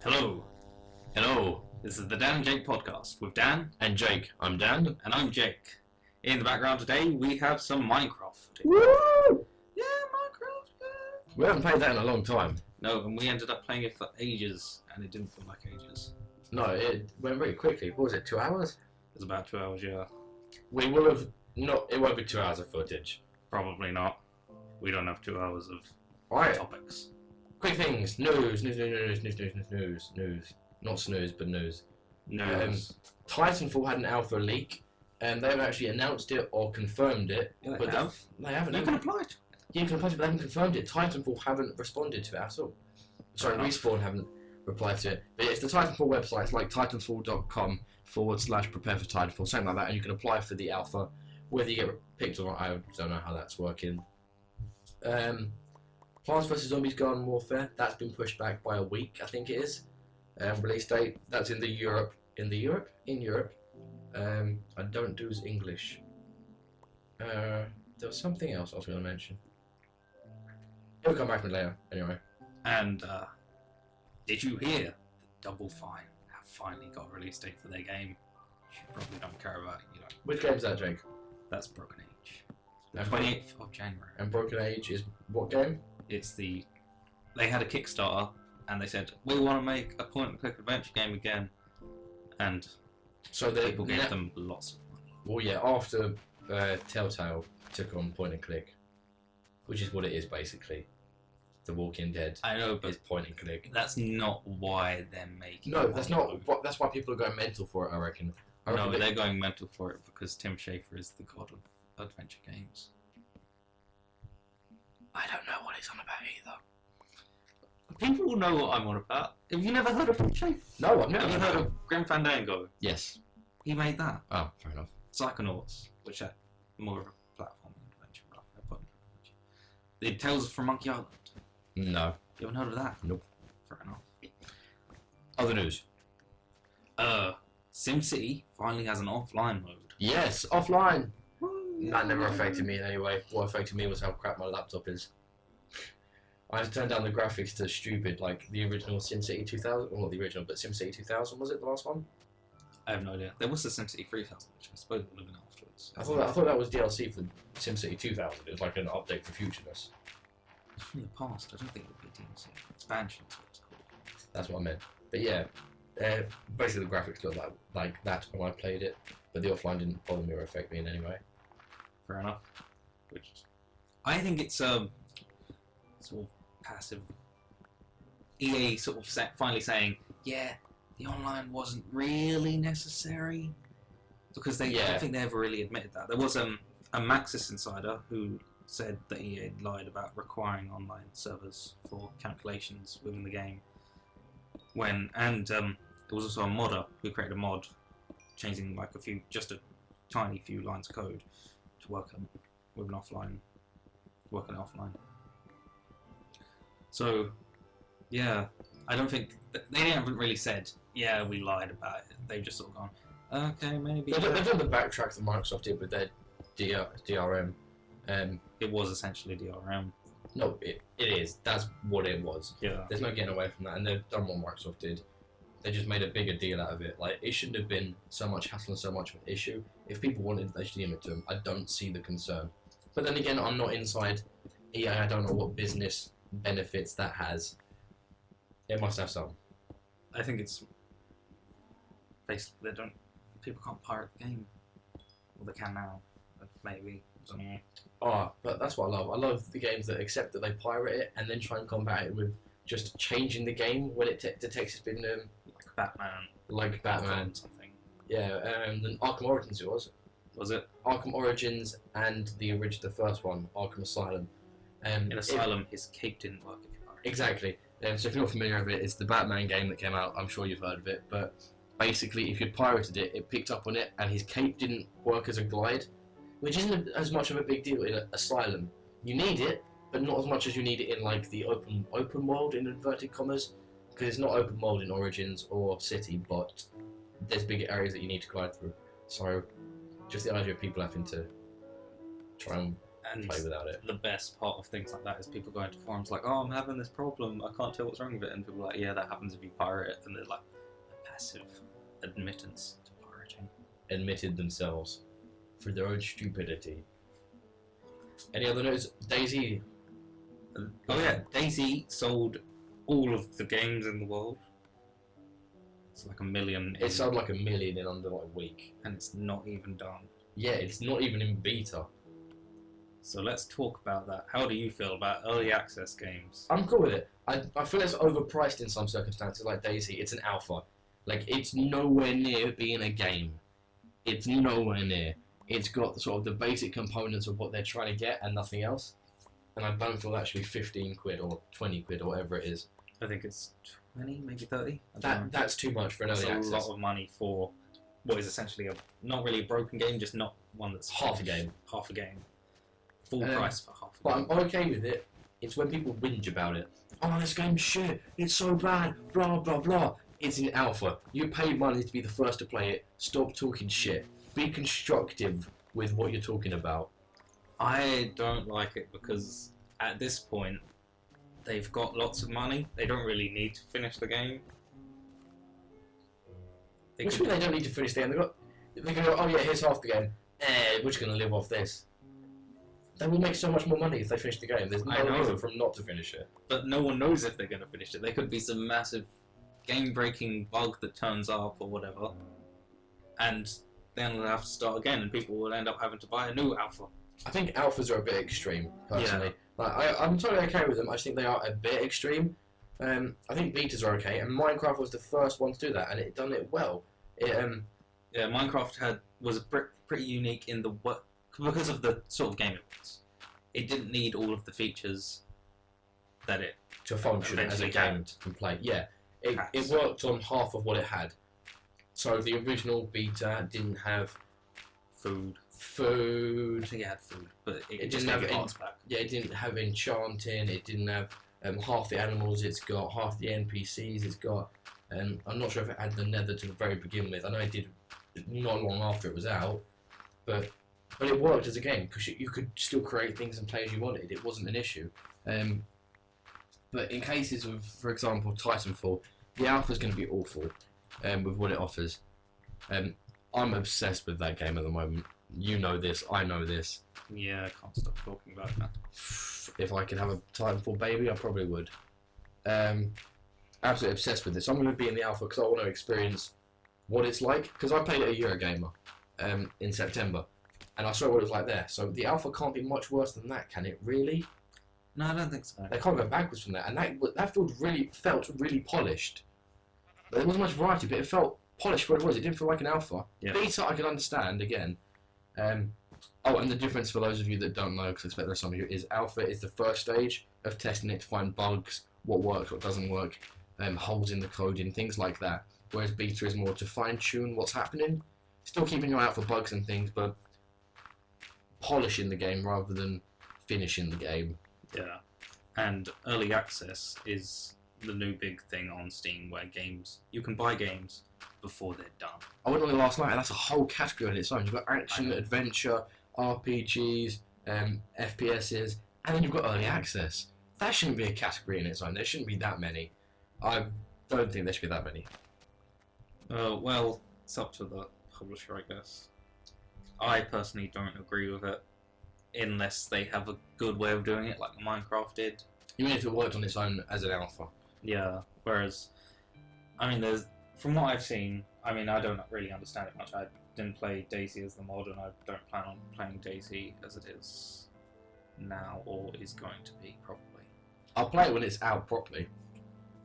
Hello. Hello. This is the Dan and Jake podcast with Dan. And Jake. I'm Dan. And I'm Jake. In the background today, we have some Minecraft footage. Woo! Yeah, Minecraft. Yeah. We haven't played that in a long time. No, and we ended up playing it for ages, and it didn't feel like ages. No, it went really quickly. What was it, 2 hours? It was about 2 hours, yeah. We will have... not. It won't be 2 hours of footage. Probably not. We don't have 2 hours of Alright. topics. Quick things. News. Not snooze, but news. News. Titanfall had an alpha leak, and they haven't actually announced it or confirmed it. Yeah, but they have. They haven't. You can apply it. Yeah, you can apply it, but they haven't confirmed it. Titanfall haven't responded to it at all. Sorry, Respawn haven't replied to it. But it's the Titanfall website. It's like titanfall.com/prepare for Titanfall, something like that, and you can apply for the alpha. Whether you get picked or not, I don't know how that's working. Plants vs Zombies Garden Warfare, that's been pushed back by a week, I think it is. Release date, that's in Europe. I don't do English. There was something else I was going to mention. It'll come back to me later, anyway. And, did you hear that Double Fine have finally got a release date for their game? You probably don't care about it, you know. Which game's that, Jake? That's Broken Age. The And 28th of January. And Broken Age is what game? They had a Kickstarter and they said, we want to make a point-and-click adventure game again. And So people gave them lots of money. Well, yeah, after Telltale took on point and click, which is what it is basically. The Walking Dead I know, is but point and click. that's not why they're making No, it. that's not. That's why people are going mental for it. I reckon. No, they're going mental for it because Tim Schafer is the god of adventure games. I don't know what he's on about either. People will know what I'm on about. Have you never heard of Tim Schafer? No, I've never Have you heard of Grim Fandango? Yes. He made that. Oh, fair enough. Psychonauts, which are more of a platform adventure rather than a point adventure. The Tales from Monkey Island. No. You haven't heard of that? Nope. Fair enough. Other news. SimCity finally has an offline mode. Yes, offline. That never affected me in any way. What affected me was how crap my laptop is. I had to turn down the graphics to stupid, like the original SimCity 2000. Well, not the original, but SimCity 2000, was it the last one? I have no idea. There was the SimCity 3000, which I suppose would have been afterwards. I thought that was DLC for SimCity 2000. It was like an update for futureness. It's from the past. I don't think it would be DLC. Expansion is what it's called. That's what I meant. But yeah, basically the graphics looked like that when I played it, but the offline didn't bother me or affect me in any way. Fair enough. Which I think it's sort of passive. EA sort of finally saying, yeah, the online wasn't really necessary, because I don't think they ever really admitted that. There was a Maxis insider who said that EA lied about requiring online servers for calculations within the game. There was also a modder who created a mod changing like just a tiny few lines of code to work with an offline. So, yeah, I don't think they haven't really said, yeah, we lied about it. They've just sort of gone, okay, maybe. They've done the backtrack that Microsoft did with their DRM. It was essentially DRM. No, it is. That's what it was. Yeah. There's no getting away from that, and they've done what Microsoft did. They just made a bigger deal out of it. Like, it shouldn't have been so much hassle and so much of an issue. If people wanted, they should give it to them. I don't see the concern. But then again, I'm not inside EA. I don't know what business benefits that has. It must have some. I think it's basically people can't pirate the game. Well, they can now, but maybe. I don't know. Oh, but that's what I love. I love the games that accept that they pirate it and then try and combat it with just changing the game when it detects it's been Batman. Like Batman. Something. Yeah, then Arkham Origins it was. Was it? Arkham Origins and the first one, Arkham Asylum. In Asylum, his cape didn't work if you pirated. Exactly. So if you're not familiar with it, it's the Batman game that came out. I'm sure you've heard of it. But basically, if you pirated it, it picked up on it, and his cape didn't work as a glide, which isn't as much of a big deal in Asylum. You need it, but not as much as you need it in like the open world in inverted commas, because it's not open world in Origins or City, but there's bigger areas that you need to glide through. So just the idea of people having to try And play without it. the best part of things like that is people going to forums like, oh, I'm having this problem, I can't tell what's wrong with it, and people are like, yeah, that happens if you pirate it, and they're like, a passive admittance to pirating. Admitted themselves for their own stupidity. Any other news? DayZ. Oh yeah, DayZ sold all of the games in the world. It's like 1 million. It sold like 1 million in under like a week. And it's not even done. Yeah, it's not even in beta. So let's talk about that. How do you feel about early access games? I'm cool with it. I feel it's overpriced in some circumstances, like DayZ. It's an alpha. Like, it's nowhere near being a game. It's nowhere near. It's got sort of the basic components of what they're trying to get and nothing else. And I don't feel that should be 15 quid or 20 quid or whatever it is. I think it's 20, maybe 30. I don't know. That's too much for an early That's access. a lot of money for what is essentially not really a broken game, just not one that's Half a game. Half a game. Full price for half a But game. I'm okay with it. It's when people whinge about it. Oh, this game's shit. It's so bad. Blah, blah, blah. It's in alpha. You paid money to be the first to play it. Stop talking shit. Be constructive with what you're talking about. I don't like it because at this point they've got lots of money. They don't really need to finish the game. Which means they don't need to finish the game. They can go, oh yeah, here's half the game. We're just going to live off this. They will make so much more money if they finish the game. There's I no know. reason for them not to finish it. But no one knows if they're going to finish it. There could be some massive game-breaking bug that turns up or whatever, and then they'll have to start again, and people will end up having to buy a new alpha. I think alphas are a bit extreme, personally. Like, I'm totally okay with them. I just think they are a bit extreme. I think betas are okay, and Minecraft was the first one to do that, and it done it well. Yeah, Minecraft was pretty unique in the because of the sort of game it was. It didn't need all of the features that it to function as a eventually game had. to play. Yeah, it Has. worked on half of what it had. So the original beta didn't have Food. I food. think it had food, but it It just didn't have gave you any- hearts back. Yeah, it didn't have enchanting. It didn't have half the animals it's got, half the NPCs it's got. And I'm not sure if it had the nether to the very begin with. I know it did not long after it was out, but it worked as a game because you could still create things and play as you wanted. It wasn't an issue. But in cases of, for example, Titanfall, the alpha's going to be awful with what it offers. I'm obsessed with that game at the moment. You know this, I know this. Yeah, I can't stop talking about it now. If I could have a Titanfall baby, I probably would. Absolutely obsessed with this. I'm going to be in the alpha because I want to experience what it's like. Because I played it at Eurogamer in September, and I saw what it was like there. So the alpha can't be much worse than that, can it? Really? No, I don't think so. They can't go backwards from that. And that felt really polished. There wasn't much variety, but it felt polished for what it was. It didn't feel like an alpha. Yeah. Beta, I can understand again. Oh, and the difference for those of you that don't know, because I expect there's some of you, is alpha is the first stage of testing it to find bugs, what works, what doesn't work, holes in the coding, things like that. Whereas beta is more to fine tune what's happening, still keeping your eye out for bugs and things, but polishing the game rather than finishing the game. Yeah, and early access is the new big thing on Steam, where you can buy games before they're done. I went on it last night, and that's a whole category on its own. You've got action, I know. adventure, RPGs, FPSs, and then you've got early access. That shouldn't be a category in its own. There shouldn't be that many. I don't think there should be that many. Well, it's up to the publisher, I guess. I personally don't agree with it, unless they have a good way of doing it, like Minecraft did. Even if it worked on its own as an alpha. Yeah, whereas, I mean, from what I've seen, I mean, I don't really understand it much. I didn't play DayZ as the mod, and I don't plan on playing DayZ as it is now, or is going to be, probably. I'll play it when it's out properly.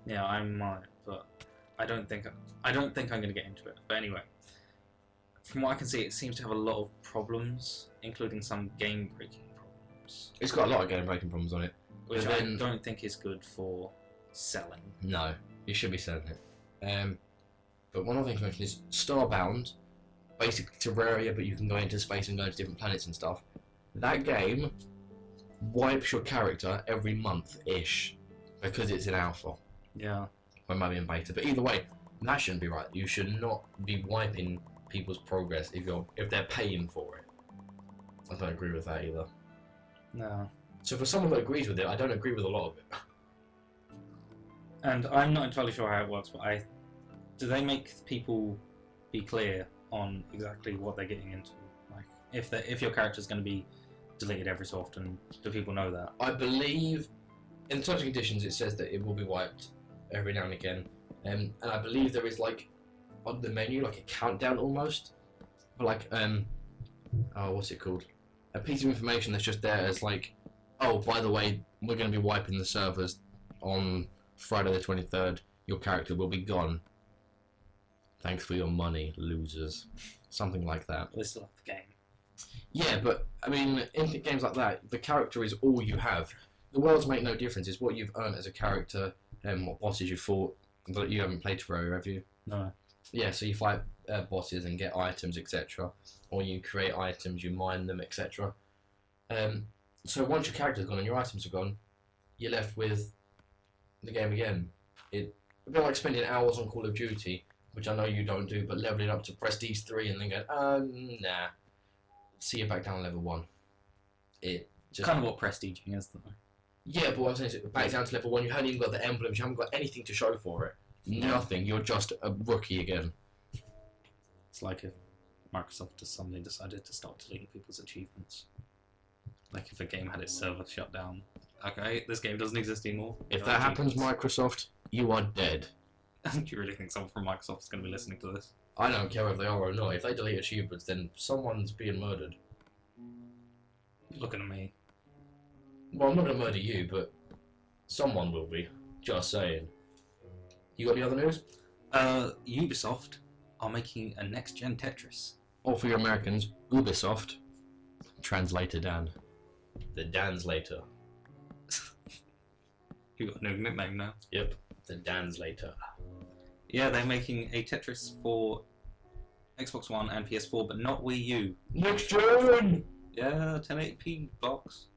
Yeah, I might, but I don't think I'm going to get into it. But anyway, from what I can see, it seems to have a lot of problems, including some game-breaking problems, It's got a lot of game-breaking problems on it. which But I then- don't think is good for selling. No, you should be selling it. But one other thing to mention is Starbound, basically Terraria, but you can go into space and go to different planets and stuff. That game wipes your character every month-ish because it's in alpha. Yeah. Or maybe in beta. But either way, that shouldn't be right. You should not be wiping people's progress if they're paying for it. I don't agree with that either. No. So for someone that agrees with it, I don't agree with a lot of it. And I'm not entirely sure how it works, but do they make people be clear on exactly what they're getting into? Like, if your character's going to be deleted every so often, do people know that? I believe in the terms and conditions it says that it will be wiped every now and again, and I believe there is like on the menu like a countdown almost, but like what's it called? A piece of information that's just there as like, oh, by the way, we're going to be wiping the servers on Friday the 23rd. Your character will be gone. Thanks for your money, losers. Something like that. They still have the game. Yeah, but I mean, in games like that, the character is all you have. The worlds make no difference. It's what you've earned as a character and what bosses you fought. But you haven't played Terraria, have you? No. Yeah, so you fight bosses and get items, etc. Or you create items, you mine them, etc. So once your character's gone and your items are gone, you're left with the game again. It's a bit like spending hours on Call of Duty, which I know you don't do, but leveling up to Prestige 3 and then going, nah. See you back down level 1. It just Kind of what prestiging is, though. Yeah, but what I'm saying is, back down to level 1, you haven't even got the emblems, you haven't got anything to show for it. Nothing, you're just a rookie again. It's like if Microsoft just suddenly decided to start deleting people's achievements. Like if a game had its server shut down. Okay, this game doesn't exist anymore. If that happens, Microsoft, you are dead. Do you really think someone from Microsoft is going to be listening to this? I don't care if they are or not. If they delete achievements, then someone's being murdered. You're looking at me. Well, I'm not going to murder you, but someone will be. Just saying. You got any other news? Ubisoft are making a next-gen Tetris. Or for your Americans, Ubisoft. Translator Dan. The Danslater. You got a new nickname now. Yep, the Danslater. Yeah, they're making a Tetris for Xbox One and PS4, but not Wii U. Next gen! Yeah, 1080p box.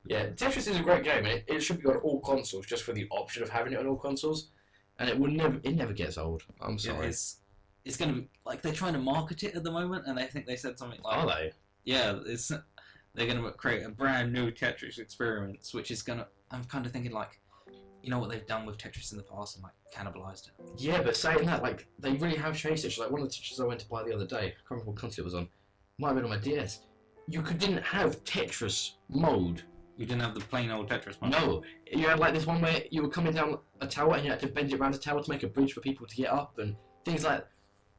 Yeah, Tetris is a great game, and it should be on all consoles just for the option of having it on all consoles, and it never gets old. I'm sorry. Yeah, it's gonna be like they're trying to market it at the moment, and I think they said something like, Are they? Yeah, they're gonna create a brand new Tetris experience, which is gonna. I'm kind of thinking like, you know what they've done with Tetris in the past and like cannibalized it. Yeah, but saying that, like they really have changed it. Like one of the Tetris I went to buy the other day, I can't remember what console it was on. Might have been on my DS. You didn't have Tetris mode. You didn't have the plain old Tetris mode. No, you had like this one where you were coming down a tower and you had to bend it around a tower to make a bridge for people to get up and things like that.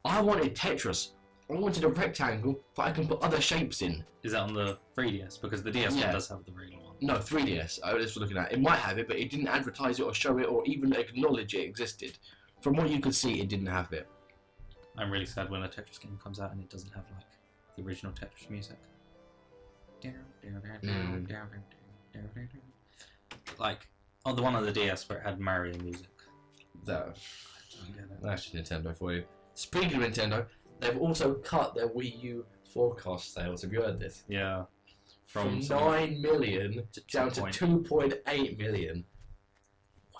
I wanted Tetris. I wanted a rectangle that I can put other shapes in. Is that on the 3DS? Because the DS Yeah. one does have the regular one. No, 3DS. I was looking at. It might have it, but it didn't advertise it or show it or even acknowledge it existed. From what you could see, it didn't have it. I'm really sad when a Tetris game comes out and it doesn't have like the original Tetris music. Like on the one on the DS where it had Mario music. That, I don't get it. that's just Nintendo for you. Speaking of Nintendo, they've also cut their Wii U forecast sales. Have you heard this? Yeah. From some- 9 million down to 2.8. 2.8 million. Wow.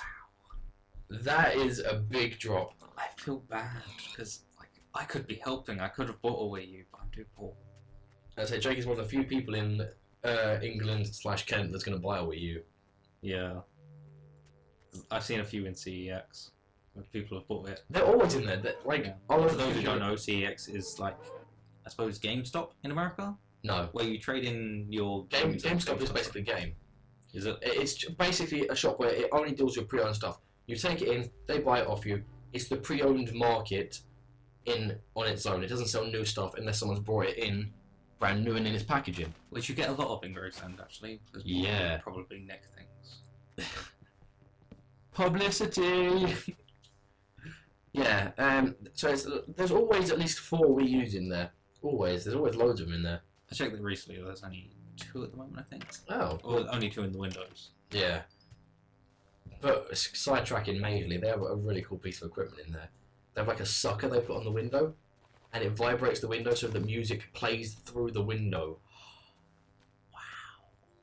That is a big drop. I feel bad because like I could be helping. I could have bought a Wii U, but I'm too poor. I'd say Jake is one of the few people in England/Kent that's going to buy a Wii U. Yeah. I've seen a few in CEX where people have bought it. They're always in there. Like, Yeah. I love For those who don't know, CEX is like, I suppose, GameStop in America, No. where you trade in your GameStop is basically a game. Is it? It's basically a shop where it only deals with pre-owned stuff. You take it in, they buy it off you. It's the pre-owned market on its own. It doesn't sell new stuff unless someone's brought it in brand new and in its packaging. Which you get a lot of in Gravesend actually. because people Yeah. Probably nick things. Publicity! Yeah, so there's always at least 4 Wii U's in there. Always. There's always loads of them in there. I checked that recently. There's only 2 at the moment, I think. Oh. Or only 2 in the Windows. Yeah. But sidetracking majorly, they have a really cool piece of equipment in there. They have like a sucker they put on the window, and it vibrates the window so the music plays through the window. Wow.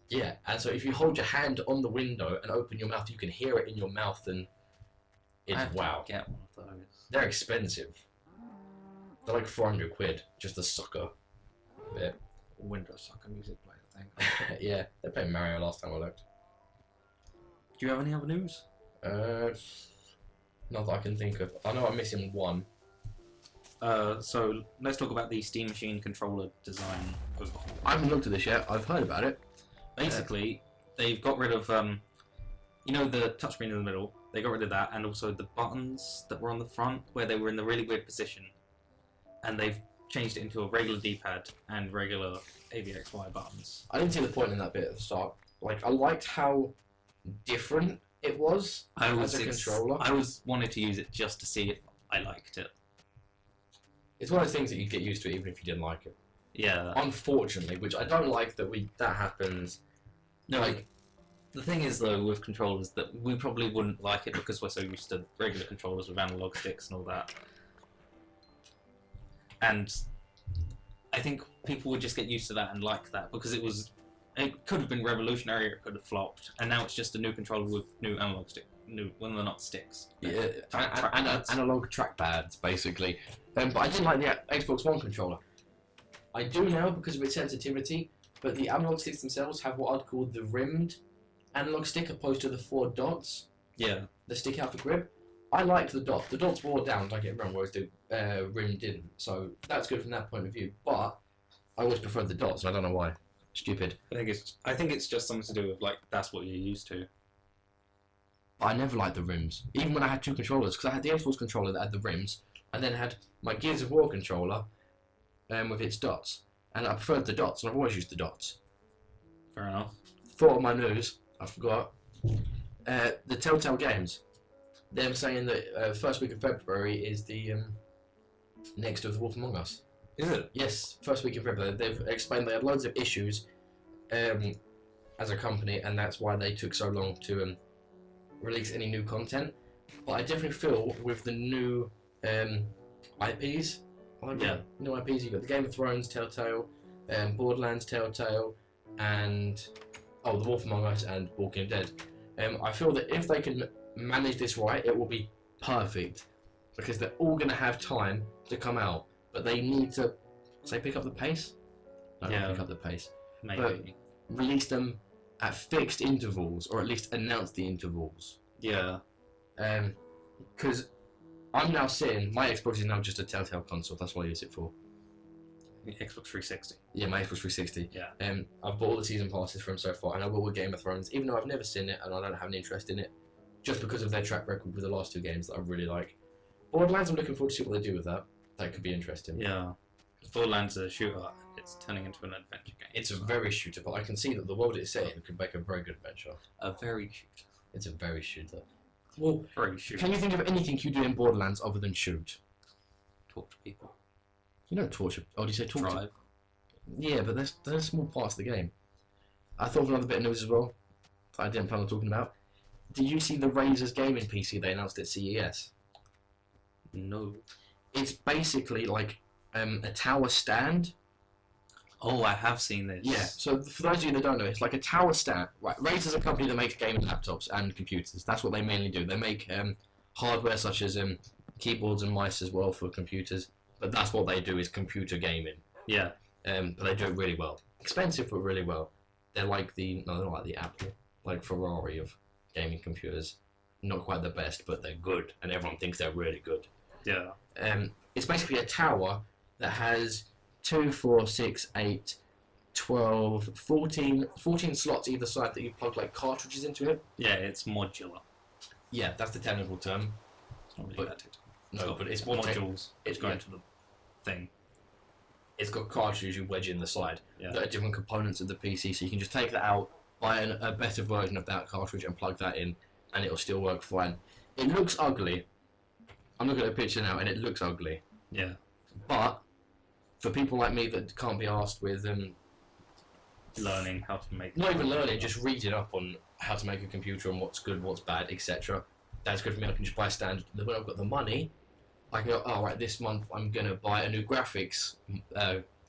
Yeah, and so if you hold your hand on the window and open your mouth, you can hear it in your mouth, and I it's have to wow. get one of those. They're expensive. They're like 400 quid, just a sucker bit. Windows sucker music player think. Yeah, they played Mario last time I looked. Do you have any other news? Not that I can think of. I know I'm missing one. So let's talk about the Steam Machine controller design overhaul. I haven't looked at this yet. I've heard about it. Basically, they've got rid of you know, the touchscreen in the middle. They got rid of that, and also the buttons that were on the front where they were in the really weird position, and they've changed it into a regular D-pad and regular AVXY buttons. I didn't see the point in that bit at the start. Like, I liked how different it was as a controller. I was wanted to use it just to see if I liked it. It's one of those things that you get used to even if you didn't like it. Yeah. Unfortunately, which I don't like that happens. No, like, the thing is, though, with controllers, that we probably wouldn't like it because we're so used to regular controllers with analog sticks and all that. And I think people would just get used to that and like that because it could have been revolutionary, or it could have flopped, and now it's just a new controller with new analog stick, when they're not sticks. Yeah, Trackpads. analog trackpads, basically. But I didn't like the Xbox One controller. I do now because of its sensitivity, but the analog sticks themselves have what I'd call the rimmed analog stick opposed to the 4 dots Yeah. that stick out for grip. I liked the dots. The dots wore down, don't get me wrong, whereas the rim didn't. So that's good from that point of view. But I always preferred the dots, and I don't know why. Stupid. I think it's just something to do with, like, that's what you're used to. I never liked the rims, even when I had 2 controllers, because I had the Xbox controller that had the rims, and then had my Gears of War controller with its dots. And I preferred the dots, and I've always used the dots. Fair enough. Thought of my news, I forgot. The Telltale Games. Them saying that first week of February is the next of The Wolf Among Us. Is it? Yes, first week in February. They've explained they had loads of issues as a company, and that's why they took so long to release any new content. But I definitely feel with the new IPs, new IPs, you've got the Game of Thrones Telltale, Borderlands Telltale, and The Wolf Among Us and Walking Dead. I feel that if they can manage this right, it will be perfect, because they're all going to have time to come out, but they need to pick up the pace. No, Yeah. not pick up the pace. Maybe. But release them at fixed intervals, or at least announce the intervals. Yeah. Because I'm now seeing my Xbox is now just a Telltale console. That's what I use it for. Xbox 360. Yeah, my Xbox 360. Yeah. I've bought all the season passes for them so far, and I will with Game of Thrones, even though I've never seen it and I don't have an interest in it, just because of their track record with the last 2 games that I really like. Borderlands, I'm looking forward to see what they do with that. That could be interesting. Yeah. Borderlands is a shooter. It's turning into an adventure game. It's a very shooter, but I can see that the world it's set in could make a very good adventure. A very shooter. It's a very shooter. Well, Very shooter. can you think of anything you do in Borderlands other than shoot? Talk to people. You don't torture. Oh, do you say torture? Drive. Yeah, but they're small parts of the game. I thought of another bit of news as well that I didn't plan on talking about. Did you see the Razer's gaming PC they announced at CES? No. It's basically like a tower stand. Oh, I have seen this. Yeah, so for those of you that don't know, it's like a tower stand. Right, Razer's a company that makes gaming laptops and computers. That's what they mainly do. They make hardware such as keyboards and mice as well for computers. But that's what they do, is computer gaming. Yeah. But they do it really well. Expensive, but really well. They're like the Apple, like Ferrari of gaming computers. Not quite the best, but they're good, and everyone thinks they're really good. Yeah. It's basically a tower that has 2, 4, 6, 8, 12, 14 slots either side that you plug like cartridges into it. Yeah, it's modular. Yeah, that's the technical term. It's not really But- that technical. No, but it's more modules. It's going yeah. to the thing. It's got cartridges you wedge in the side Yeah. that are different components of the PC, so you can just take that out, buy a better version of that cartridge and plug that in, and it'll still work fine. It looks ugly. I'm looking at a picture now, and it looks ugly. Yeah. But for people like me that can't be asked with Learning how to make. not even learning, just reading up on how to make a computer and what's good, what's bad, etc. That's good for me. I can just buy a standard. When I've got the money, I can go, oh, right, this month I'm going to buy a new graphics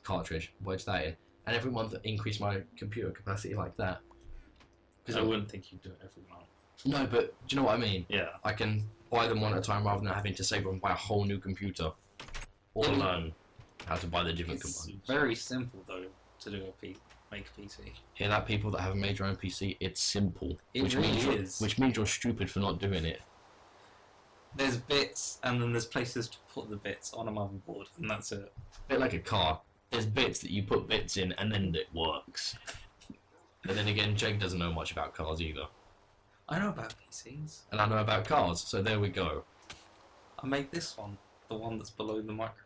cartridge, wedge that in, and every month increase my computer capacity like that. Because I wouldn't think you'd do it every month. No, but do you know what I mean? Yeah. I can buy them one at a time rather than having to save up and buy a whole new computer. Or Yeah. learn how to buy the different It's components. very simple though to do a make a PC. Hear that, people that haven't made your own PC? It's simple. It which really means is. Which means you're stupid for not doing it. There's bits, and then there's places to put the bits on a motherboard, and that's it. A bit like a car. There's bits that you put bits in, and then it works. But then again, Jake doesn't know much about cars either. I know about PCs. And I know about cars, so there we go. I made this one, the one that's below the microphone.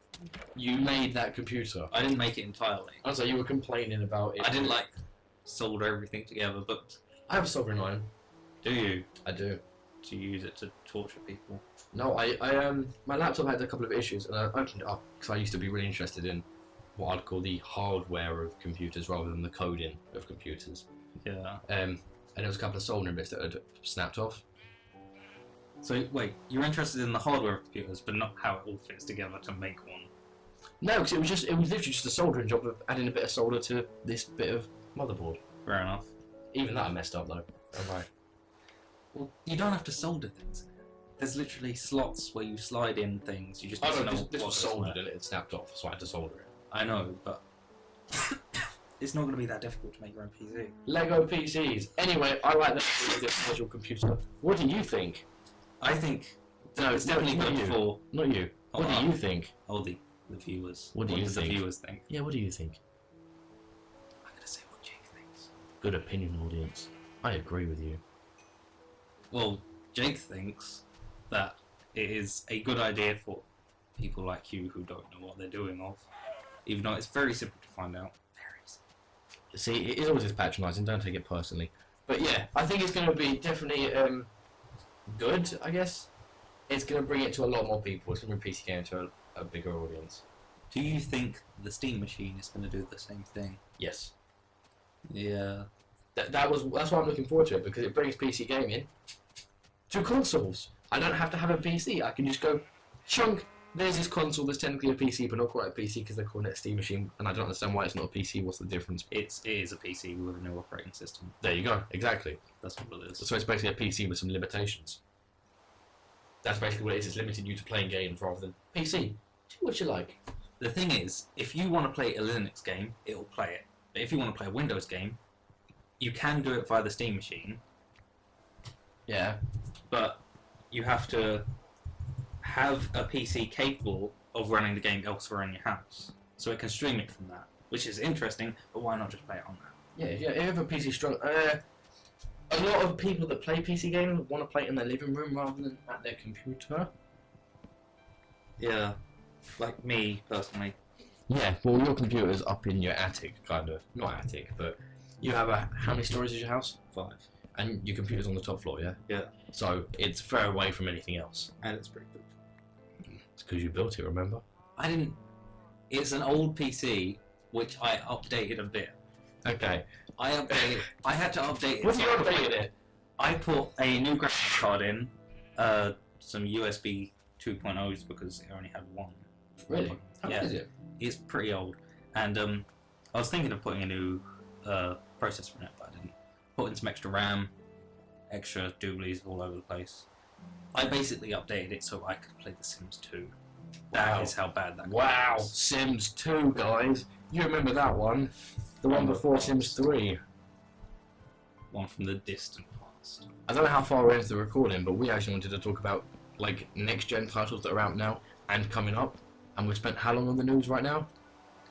You made that computer. I didn't make it entirely. Oh, so you were complaining about it. I didn't like solder everything together, but I have a soldering iron. do you? I do. Do you use it to torture people? No, my laptop had a couple of issues, and I opened it up because I used to be really interested in what I'd call the hardware of computers rather than the coding of computers. Yeah. And there was a couple of soldering bits that had snapped off. So wait, you're interested in the hardware of computers, but not how it all fits together to make one. No, because it was literally just a soldering job of adding a bit of solder to this bit of motherboard. Fair enough. Even that I messed up though. Oh my. Well, you don't have to solder things in it. There's literally slots where you slide in things. You just Oh need to no, know this what was goes soldered where. and it snapped off, so I had to solder it. I know, but it's not going to be that difficult to make your own PC. Lego PCs. Anyway, I like that virtual computer. What do you think? I think No, it's definitely not good you. for Not you. What do you think? the viewers. What do you does think? the viewers think? Yeah, what do you think? I'm going to say what Jake thinks. Good opinion, audience. I agree with you. Well, Jake thinks that it is a good idea for people like you who don't know what they're doing of, even though it's very simple to find out. Very simple. See, it is always this patronising, don't take it personally. But yeah, I think it's going to be definitely good, I guess. It's going to bring it to a lot more people. It's going to bring PC gaming to a bigger audience. Do you think the Steam machine is going to do the same thing? Yes. Yeah. That's why I'm looking forward to it, because it brings PC gaming to consoles. I don't have to have a PC. I can just go, chunk, there's this console that's technically a PC, but not quite a PC because they're calling it a Steam machine, and I don't understand why it's not a PC. What's the difference? It is a PC with a new operating system. There you go. Exactly. That's what it is. So it's basically a PC with some limitations. That's basically what it is. It's limiting you to playing games rather than PC. Do what you like. The thing is, if you want to play a Linux game, it'll play it. But if you want to play a Windows game, you can do it via the Steam machine, Yeah. but you have to have a PC capable of running the game elsewhere in your house, so it can stream it from that, which is interesting, but why not just play it on that? Yeah, if you have a PC strong... a lot of people that play PC games want to play it in their living room rather than at their computer. Yeah, like me, personally. Yeah, well, your computer's up in your attic, kind of. Not attic, but you have how many stories is your house? 5. And your computer's on the top floor, yeah? Yeah. So it's far away from anything else. And it's pretty good. It's because you built it, remember? I didn't... It's an old PC, which I updated a bit. Okay. I had to update it. What do you update it? I put a new graphics card in, some USB 2.0s because it only had one. Really? How Yeah. old is it? It's pretty old, and I was thinking of putting a new processor in it, but I didn't. Put in some extra RAM, extra dooblies all over the place. I basically updated it so I could play The Sims 2. That Wow. is how bad that Wow, was. Sims 2, guys. You remember that one? The one before Sims 3. One from the distant past. I don't know how far we're into the recording, but we actually wanted to talk about like next-gen titles that are out now and coming up. And we've spent how long on the news right now?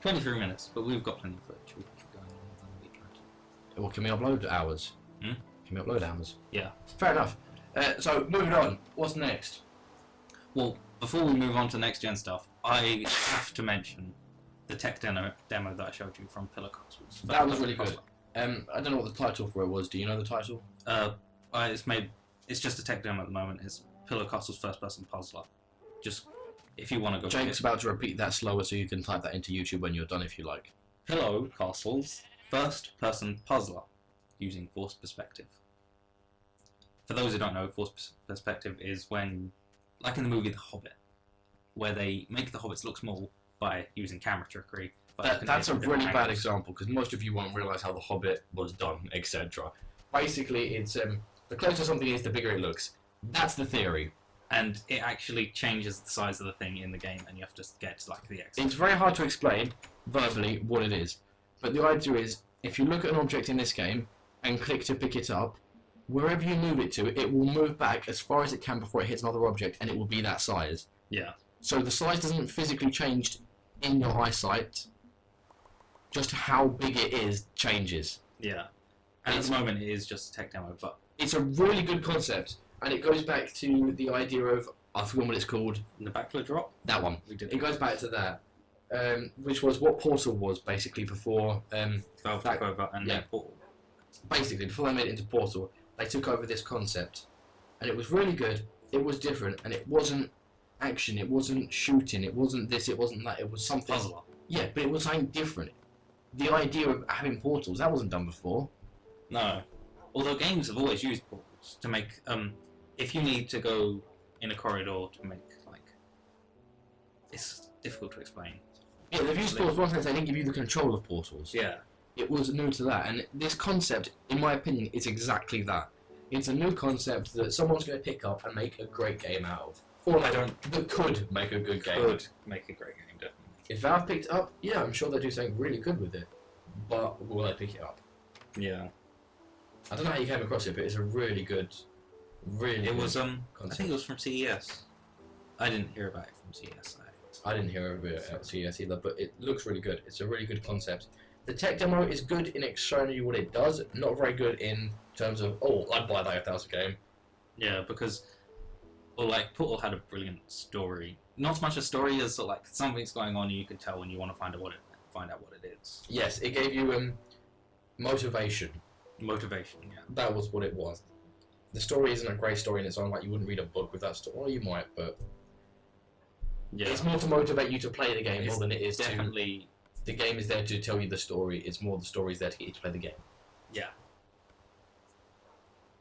23 minutes, but we've got plenty of footage. We can keep going on than we tried to. Well, can we upload hours? Hmm? Can we upload hours? Yeah. Fair enough. So, moving on. What's next? Well, before we move on to next gen stuff, I have to mention the tech demo that I showed you from Pillar Castles. That was really good. I don't know what the title for it was. Do you know the title? It's just a tech demo at the moment. It's Pillar Castle's first-person puzzler. Just if you want to go. Jake's about to repeat that slower so you can type that into YouTube when you're done if you like. Pillow Castle's first-person puzzler using forced perspective. For those who don't know, forced perspective is when, like in the movie The Hobbit, where they make the hobbits look small by using camera trickery. That's a really bad example because most of you won't realise how The Hobbit was done, etc. Basically, it's the closer something is, the bigger it looks. That's the theory. And it actually changes the size of the thing in the game, and you have to get to like the X. It's very hard to explain verbally what it is, but the idea is if you look at an object in this game and click to pick it up, wherever you move it to, it will move back as far as it can before it hits another object, and it will be that size. Yeah. So the size doesn't physically change in your eyesight, just how big it is changes. Yeah. And at the moment it is just a tech demo, but It's a really good concept, and it goes back to the idea of, I forgot what it's called, the backward drop, that one. we did It goes back to that, which was what Portal was basically before, Valve that- took over and yeah. then Portal. basically before they made it into Portal, they took over this concept, and it was really good. It was different, and it wasn't action, it wasn't shooting, it wasn't this, it wasn't that. It was something. Puzzler. Yeah, but it was something different. The idea of having portals, that wasn't done before. No. Although games have always used portals to make, if you need to go in a corridor to make, like, it's difficult to explain. Yeah, they've used portals once, they didn't give you the control of portals. Yeah. It was new to that, and this concept, in my opinion, is exactly that. It's a new concept that someone's going to pick up and make a great game out of. Or that could make a good game. Could make a great game, definitely. If Valve picked it up, yeah, I'm sure they'd do something really good with it. But will they pick it up? Yeah. I don't know how you came across it, but it's a really good, really It good was, I concept. think it was from CES. I didn't hear about it from CES. I didn't hear of it at CES either, but it looks really good. It's a really good concept. The tech demo is good in it showing you what it does, not very good in terms of, oh, I'd buy that if that was a game. Yeah, because, well, like, Portal had a brilliant story. Not so much a story as, sort of, like, something's going on and you can tell when you want to find out what it is. Yes, it gave you motivation. Motivation, yeah. That was what it was. The story isn't a great story in its own right. You wouldn't read a book with that story. Well, you might, but Yeah. it's more to motivate you to play the game more than it is definitely. The game is there to tell you the story. It's more the story's there to get you to play the game. Yeah.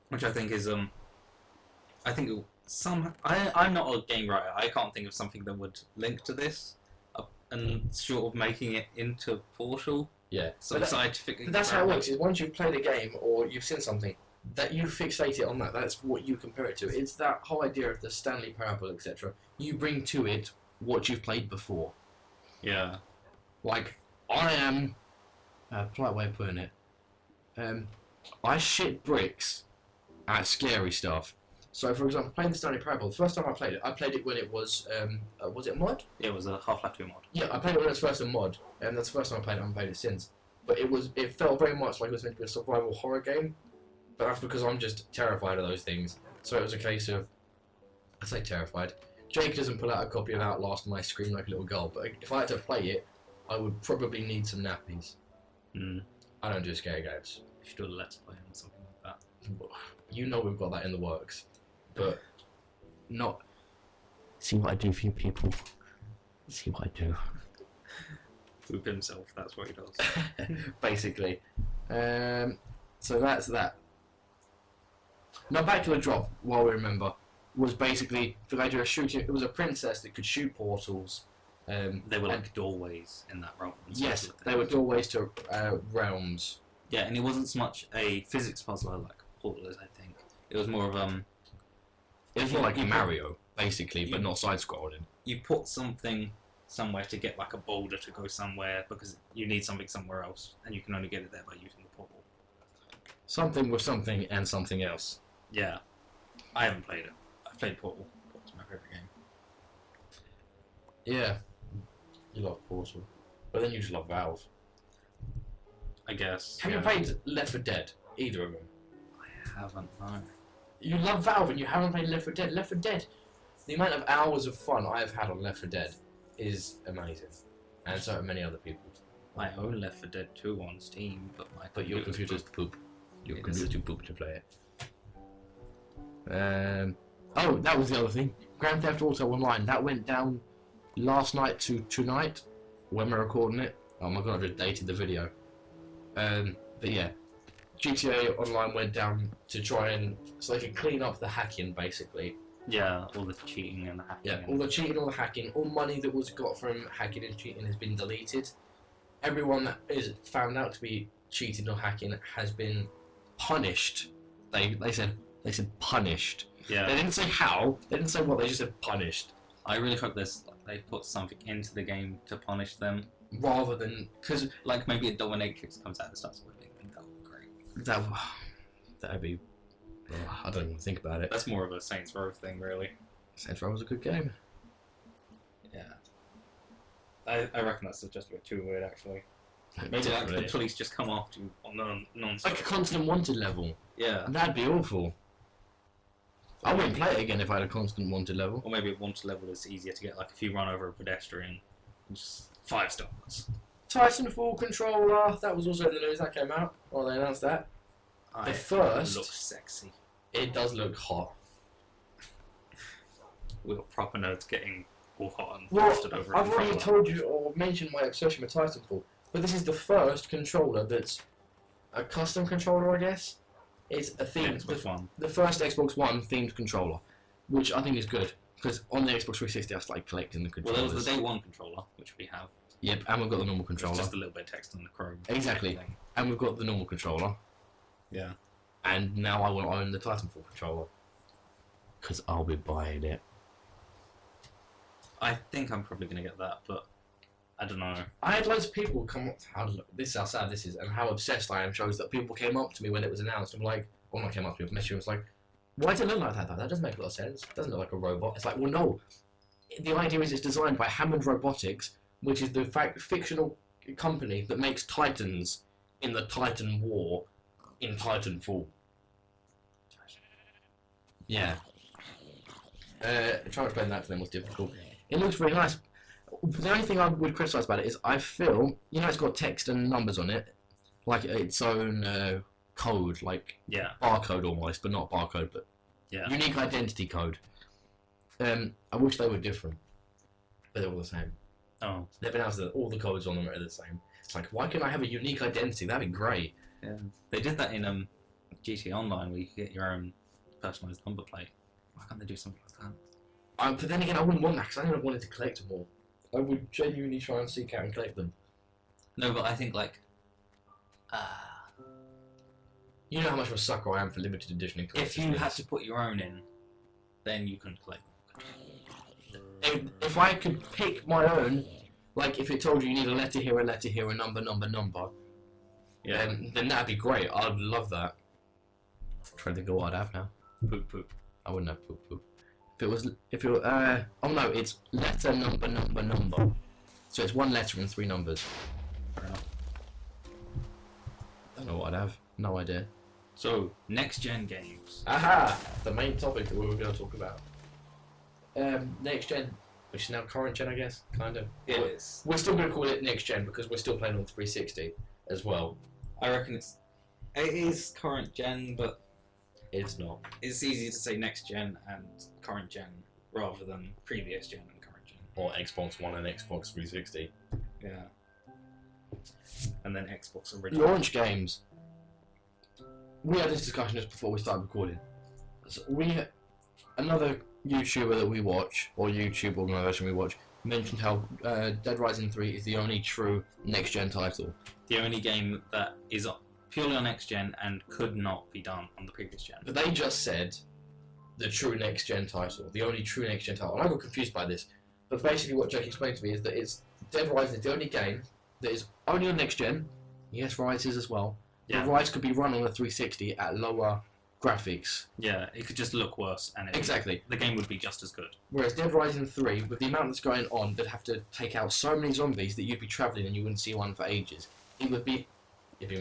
Which I think is I think I'm not a game writer. I can't think of something that would link to this, and sort of making it into Portal. Yeah. Some But scientific. But that's how it works. Is once you've played a game or you've seen something, that you fixate it on that. That's what you compare it to. It's that whole idea of the Stanley Parable, etc. You bring to it what you've played before. Yeah. Like I am, polite way of putting it. I shit bricks at scary stuff. So, for example, playing the Stanley Parable, the first time I played it when it was it mod? It was a Half-Life 2 mod. Yeah, I played it when it was first a mod, and that's the first time I played it. I haven't played it since. But it felt very much like it was meant to be a survival horror game, but that's because I'm just terrified of those things. So it was a case of, I say terrified. Jake doesn't pull out a copy of Outlast and I scream like a little girl, but if I had to play it, I would probably need some nappies. I don't do scary games. You should do a Let's Play or something like that. You know we've got that in the works, but not. See what I do for you people. See what I do. Poop himself, that's what he does. Basically. So that's that. Now back to the drop, while we remember, was basically the idea of shooting. It was a princess that could shoot portals. They were like doorways in that realm. Yes, they were doorways to realms. Yeah, and it wasn't so much a physics puzzler like Portal is, I think. It was more of It was more like Mario, basically, but you- not side-scrolling. you put something somewhere to get like a boulder to go somewhere because you need something somewhere else, and you can only get it there by using the portal. Something with something and something else. Yeah, I haven't played it. I've played Portal. Portal's my favorite game. Yeah. You love Portal. But then you just love Valve. I guess. Have you played Left 4 Dead? Either of them? I haven't. No. You love Valve and you haven't played Left 4 Dead. Left 4 Dead. The amount of hours of fun I've had on Left 4 Dead is amazing. And so are many other people. I own Left 4 Dead 2 on Steam, but Your computer's poop. Your It computer's is. too poop to play it. Oh, that was the other thing. Grand Theft Auto Online. That went down last night to tonight when we're recording it. Oh my god, I just dated the video. But yeah, GTA Online went down to try and so they can clean up the hacking basically. Yeah, all the cheating and the hacking. Yeah, all the cheating, all the hacking, all money that was got from hacking and cheating has been deleted. Everyone that is found out to be cheating or hacking has been punished. They said punished. Yeah. They didn't say how. They didn't say what. They just said punished. I really hope they put something into the game to punish them. rather than because Like maybe a dominatrix comes out and starts whipping. I think that would be great. that'd be. I don't even think about it. That's more of a Saints Row thing, really. Saints Row was a good game. Yeah. I reckon that's just a bit too weird, actually. Maybe like the police just come after you on non-stop. Like a constant wanted level. Yeah. That'd be awful. I wouldn't play it again if I had a constant wanted level. Or maybe a wanted level is easier to get, like if you run over a pedestrian, just 5 stars. Titanfall controller, that was also in the news, that came out. Well, they announced that. The first... It looks sexy. It does look hot. We've got proper nerds getting all hot and Well, frosted over I've in already front told you or mentioned my obsession with Titanfall, but this is the first controller that's a custom controller, I guess. It's a theme. Xbox One. The first Xbox One themed controller, which I think is good, because on the Xbox 360 I started collecting the Well, controllers. there was the Day One controller, which we have. Yep, and we've got the normal It's controller. just a little bit of text on the Chrome. Exactly. thing. And we've got the normal controller. Yeah. And now I want to own the Titanfall controller. Because I'll be buying it. I think I'm probably going to get that, but I don't know. I had loads of people come up. This is how sad this is, and how obsessed I am shows that people came up to me when it was announced and were like, well, not came up to me, but messaged me, was like, why does it look like that? That doesn't make a lot of sense. It doesn't look like a robot. It's like, well, no. The idea is it's designed by Hammond Robotics, which is the fictional company that makes Titans in the Titan War in Titanfall. Yeah. Trying to explain that to them was difficult. It looks really nice. The only thing I would criticise about it is I feel, it's got text and numbers on it, like its own code, like Yeah. barcode almost, but not barcode, but Yeah. unique identity code. I wish they were different, but they're all the same. Oh. They've announced that all the codes on them are the same. It's like, why can't I have a unique identity? That'd be great. Yeah. They did that in GTA Online, where you could get your own personalised number plate. Why can't they do something like that? But then again, I wouldn't want that because I don't wanted to collect them all. I would genuinely try and seek out and collect them. No, but I think like, You know how much of a sucker I am for limited edition and if collector's you had things. to put your own in, then you can collect them. If I could pick my own, like if it told you need a letter here, a number, Yeah. then that'd be great. I'd love that. I'm trying to think of what I'd have now. Poop poop. I wouldn't have poop poop. Oh no, it's letter, number. So it's one letter and 3 numbers. Fair enough. I don't know what I'd have. No idea. So next gen games. Aha! The main topic that we were going to talk about. Next gen, which is now current gen, I guess, kind of. Yes. We're still going to call it next gen because we're still playing on 360 as well. I reckon it is current gen, but It's not. it's easy to say next gen and current gen rather than previous gen and current gen. Or Xbox One and Xbox 360. Yeah. And then Xbox original. Launch games. We had this discussion just before we started recording. So another YouTuber that we watch, or YouTube organisation we watch, mentioned how Dead Rising 3 is the only true next-gen title. The only game that is purely on next gen and could not be done on the previous gen. But they just said the true next-gen title, the only true next-gen title. And I got confused by this. But basically what Jake explained to me is that Dead Rising is the only game that is only on next-gen. Yes, Rise is as well. Yeah. The Rise could be run on a 360 at lower graphics. Yeah, it could just look worse and Exactly. the game would be just as good. Whereas Dead Rising 3, with the amount that's going on, they'd have to take out so many zombies that you'd be travelling and you wouldn't see one for ages. It'd be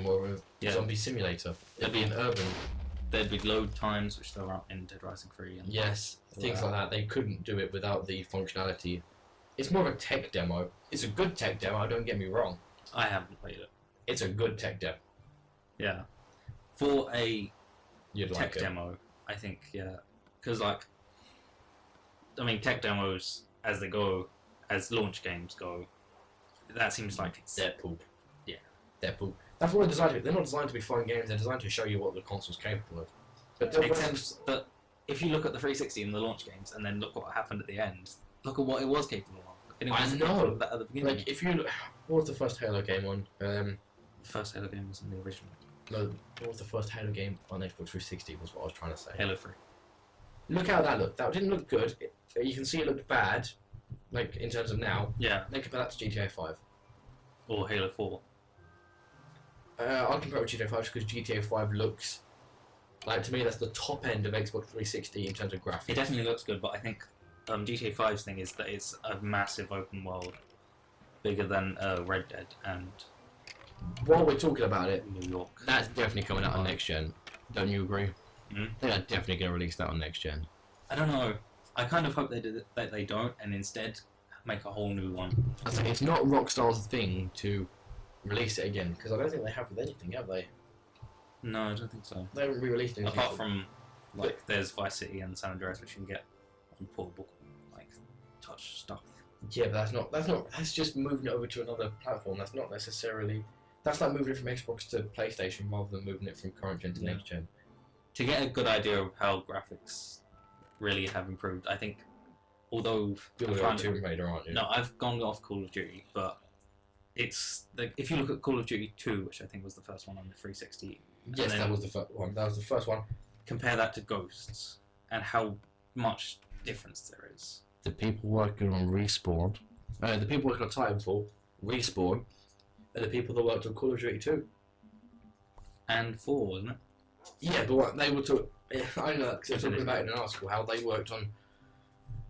more of a zombie simulator. It'd be an urban. There'd be load times, which there aren't in Dead Rising 3. And Yes, things like that. They couldn't do it without the functionality. It's more of a tech demo. It's a good tech demo, don't get me wrong. I haven't played it. It's a good tech demo. Yeah. For a You'd tech like it. demo, I think, yeah. Because, tech demos, as they go, as launch games go, that seems like it's... They're poop. Yeah. They're poop. That's what they're designed to be. They're not designed to be fun games, they're designed to show you what the console's capable of. But Except that if you look at the 360 and the launch games, and then look what happened at the end, look at what it was capable of. And it I wasn't know. capable of that at the beginning. like, if you look... What was the first Halo game on? The first Halo game was in the original. No, what was the first Halo game on Xbox 360 was what I was trying to say. Halo 3. Look how that looked. That didn't look good. You can see it looked bad, like in terms of now. Yeah. Then compare that to GTA 5. or Halo 4? I'll compare it with GTA 5 because GTA 5 looks like, to me, that's the top end of Xbox 360 in terms of graphics. It definitely looks good, but I think GTA 5's thing is that it's a massive open world, bigger than Red Dead and While we're talking about it, New York. that's definitely coming out on next gen. Don't you agree? Hmm? They are definitely going to release that on next gen. I don't know. I kind of hope that they don't, and instead make a whole new one. I think it's not Rockstar's thing to release it again because I don't think they have with anything, have they? No, I don't think so. They haven't re-released anything. Apart from, like, there's Vice City and San Andreas, which you can get on portable, like, touch stuff. Yeah, but that's just moving it over to another platform. That's not necessarily. That's like moving it from Xbox to PlayStation rather than moving it from current gen to next gen. To get a good idea of how graphics really have improved, I think, although You're going to Tomb Raider, aren't you? no, I've gone off Call of Duty, but it's like if you look at Call of Duty 2, which I think was the first one on the 360. Yes, that was the first one. That was the first one. Compare that to Ghosts and how much difference there is. The people working on Respawn, the people working on Titanfall, Respawn, are the people that worked on Call of Duty 2. And 4, wasn't it? Yeah, but what they were talking. I know that because they were talking about it in an article how they worked on.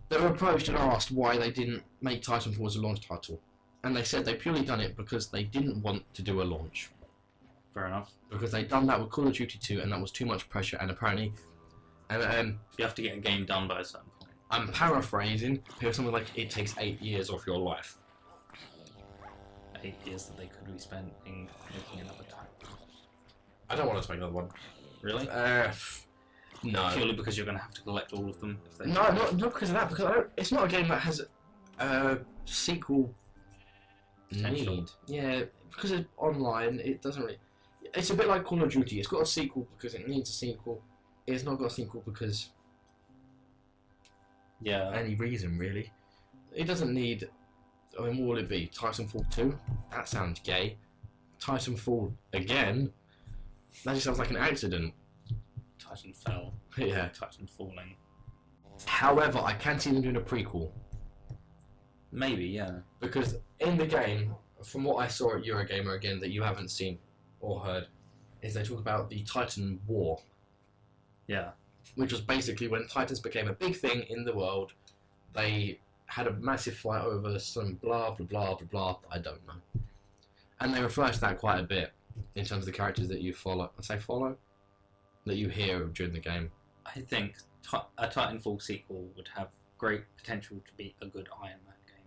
They were approached and asked why they didn't make Titanfall as a launch title, and they said they purely done it because they didn't want to do a launch. Fair enough. Because they'd done that with Call of Duty 2, and that was too much pressure. And apparently, You have to get a game done by a certain point. I'm paraphrasing. Here's something like it takes 8 years off your life. 8 years that they could be spent in making another time. I don't want to make another one. Really? No. Purely because you're going to have to collect all of them. If they No, not because of that. Because it's not a game that has a sequel Potential. need. Yeah, because it's online, it doesn't really. It's a bit like Call of Duty. It's got a sequel because it needs a sequel. It's not got a sequel because Yeah. any reason really. It doesn't need. I mean, what will it be? Titanfall 2? That sounds gay. Titanfall again? That just sounds like an accident. Titan fell. Yeah. Titan falling. However, I can see them doing a prequel. Maybe, yeah. Because in the game, from what I saw at Eurogamer again that you haven't seen or heard, is they talk about the Titan War, Yeah. which was basically when Titans became a big thing in the world. They had a massive fight over some blah blah blah blah blah. I don't know, and they refer to that quite a bit in terms of the characters that you follow. I say follow, that you hear during the game. I think a Titanfall sequel would have great potential to be a good Iron Man game.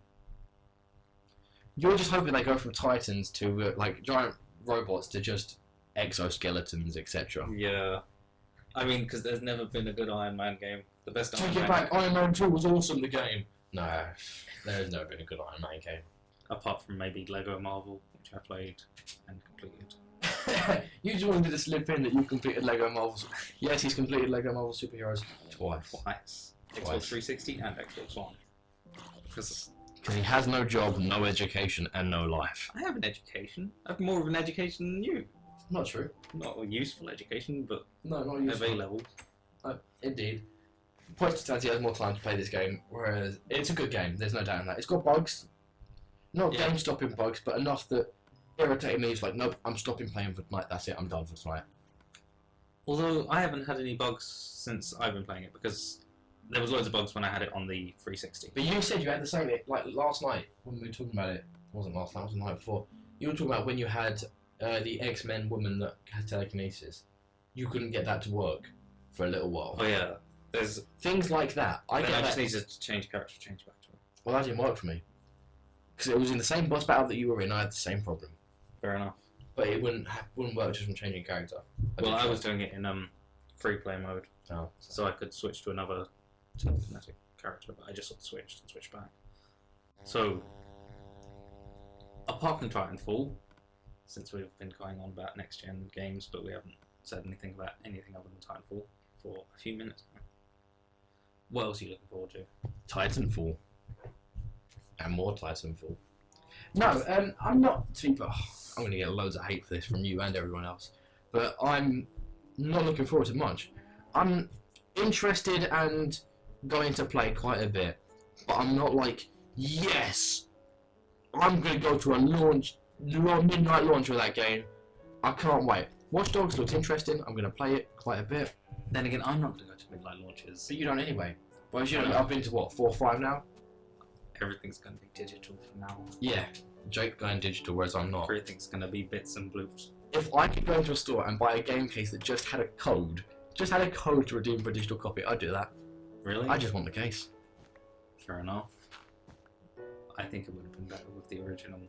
You're just hoping they go from Titans to like giant robots to just exoskeletons, etc. Yeah. I mean, because there's never been a good Iron Man game. The best Take Iron it Man back, Iron Man 2 was awesome, the game. No, there's never been a good Iron Man game. apart from maybe Lego Marvel, which I played and completed. You just wanted to slip in that you completed Lego Marvel. Yes, he's completed Lego Marvel Superheroes twice. Twice. Xbox Twice. 360 and Xbox One. Because Because he has no job, no education, and no life. I have an education. I have more of an education than you. Not true. Not a useful education, but No, not of useful. A level. Indeed. Point to he has more time to play this game, whereas it's a good game, there's no doubt in that. It's got bugs. Not Yeah. game-stopping bugs, but enough that irritate me. It's like, nope, I'm stopping playing for tonight, that's it, I'm done for tonight. Although I haven't had any bugs since I've been playing it, because there was loads of bugs when I had it on the 360. But you said you had the same, like last night, when we were talking about it, wasn't last night, it was the night before, you were talking about when you had the X-Men woman that had telekinesis. You couldn't get that to work for a little while. Oh yeah, there's. Things like that. I Then get I that. just need to change character, change back to it. Well, that didn't work for me. Because it was in the same boss battle that you were in, I had the same problem. Fair enough. But it wouldn't work just from changing character. Well, I was doing it in free play mode, Oh. so I could switch to another telekinetic character, but I just sort of switched and switched back. So, apart from Titanfall, since we've been going on about next gen games, but we haven't said anything about anything other than Titanfall for a few minutes now. What else are you looking forward to? Titanfall. And more Titanfall. No, I'm not super. I'm going to get loads of hate for this from you and everyone else. But I'm not looking forward to much. I'm interested and going to play quite a bit. But I'm not like, yes, I'm going to go to a launch midnight launch of that game. I can't wait. Watch Dogs looks interesting. I'm going to play it quite a bit. Then again, I'm not going to go to midnight launches. But you don't anyway. Whereas you know, I've been to what, 4 or 5 now? Everything's going to be digital from now on. Yeah. Jake going digital, whereas I'm not. Everything's going to be bits and bloops. If I could go into a store and buy a game case that just had a code to redeem for a digital copy, I'd do that. Really? I just want the case. Fair enough. I think it would have been better with the original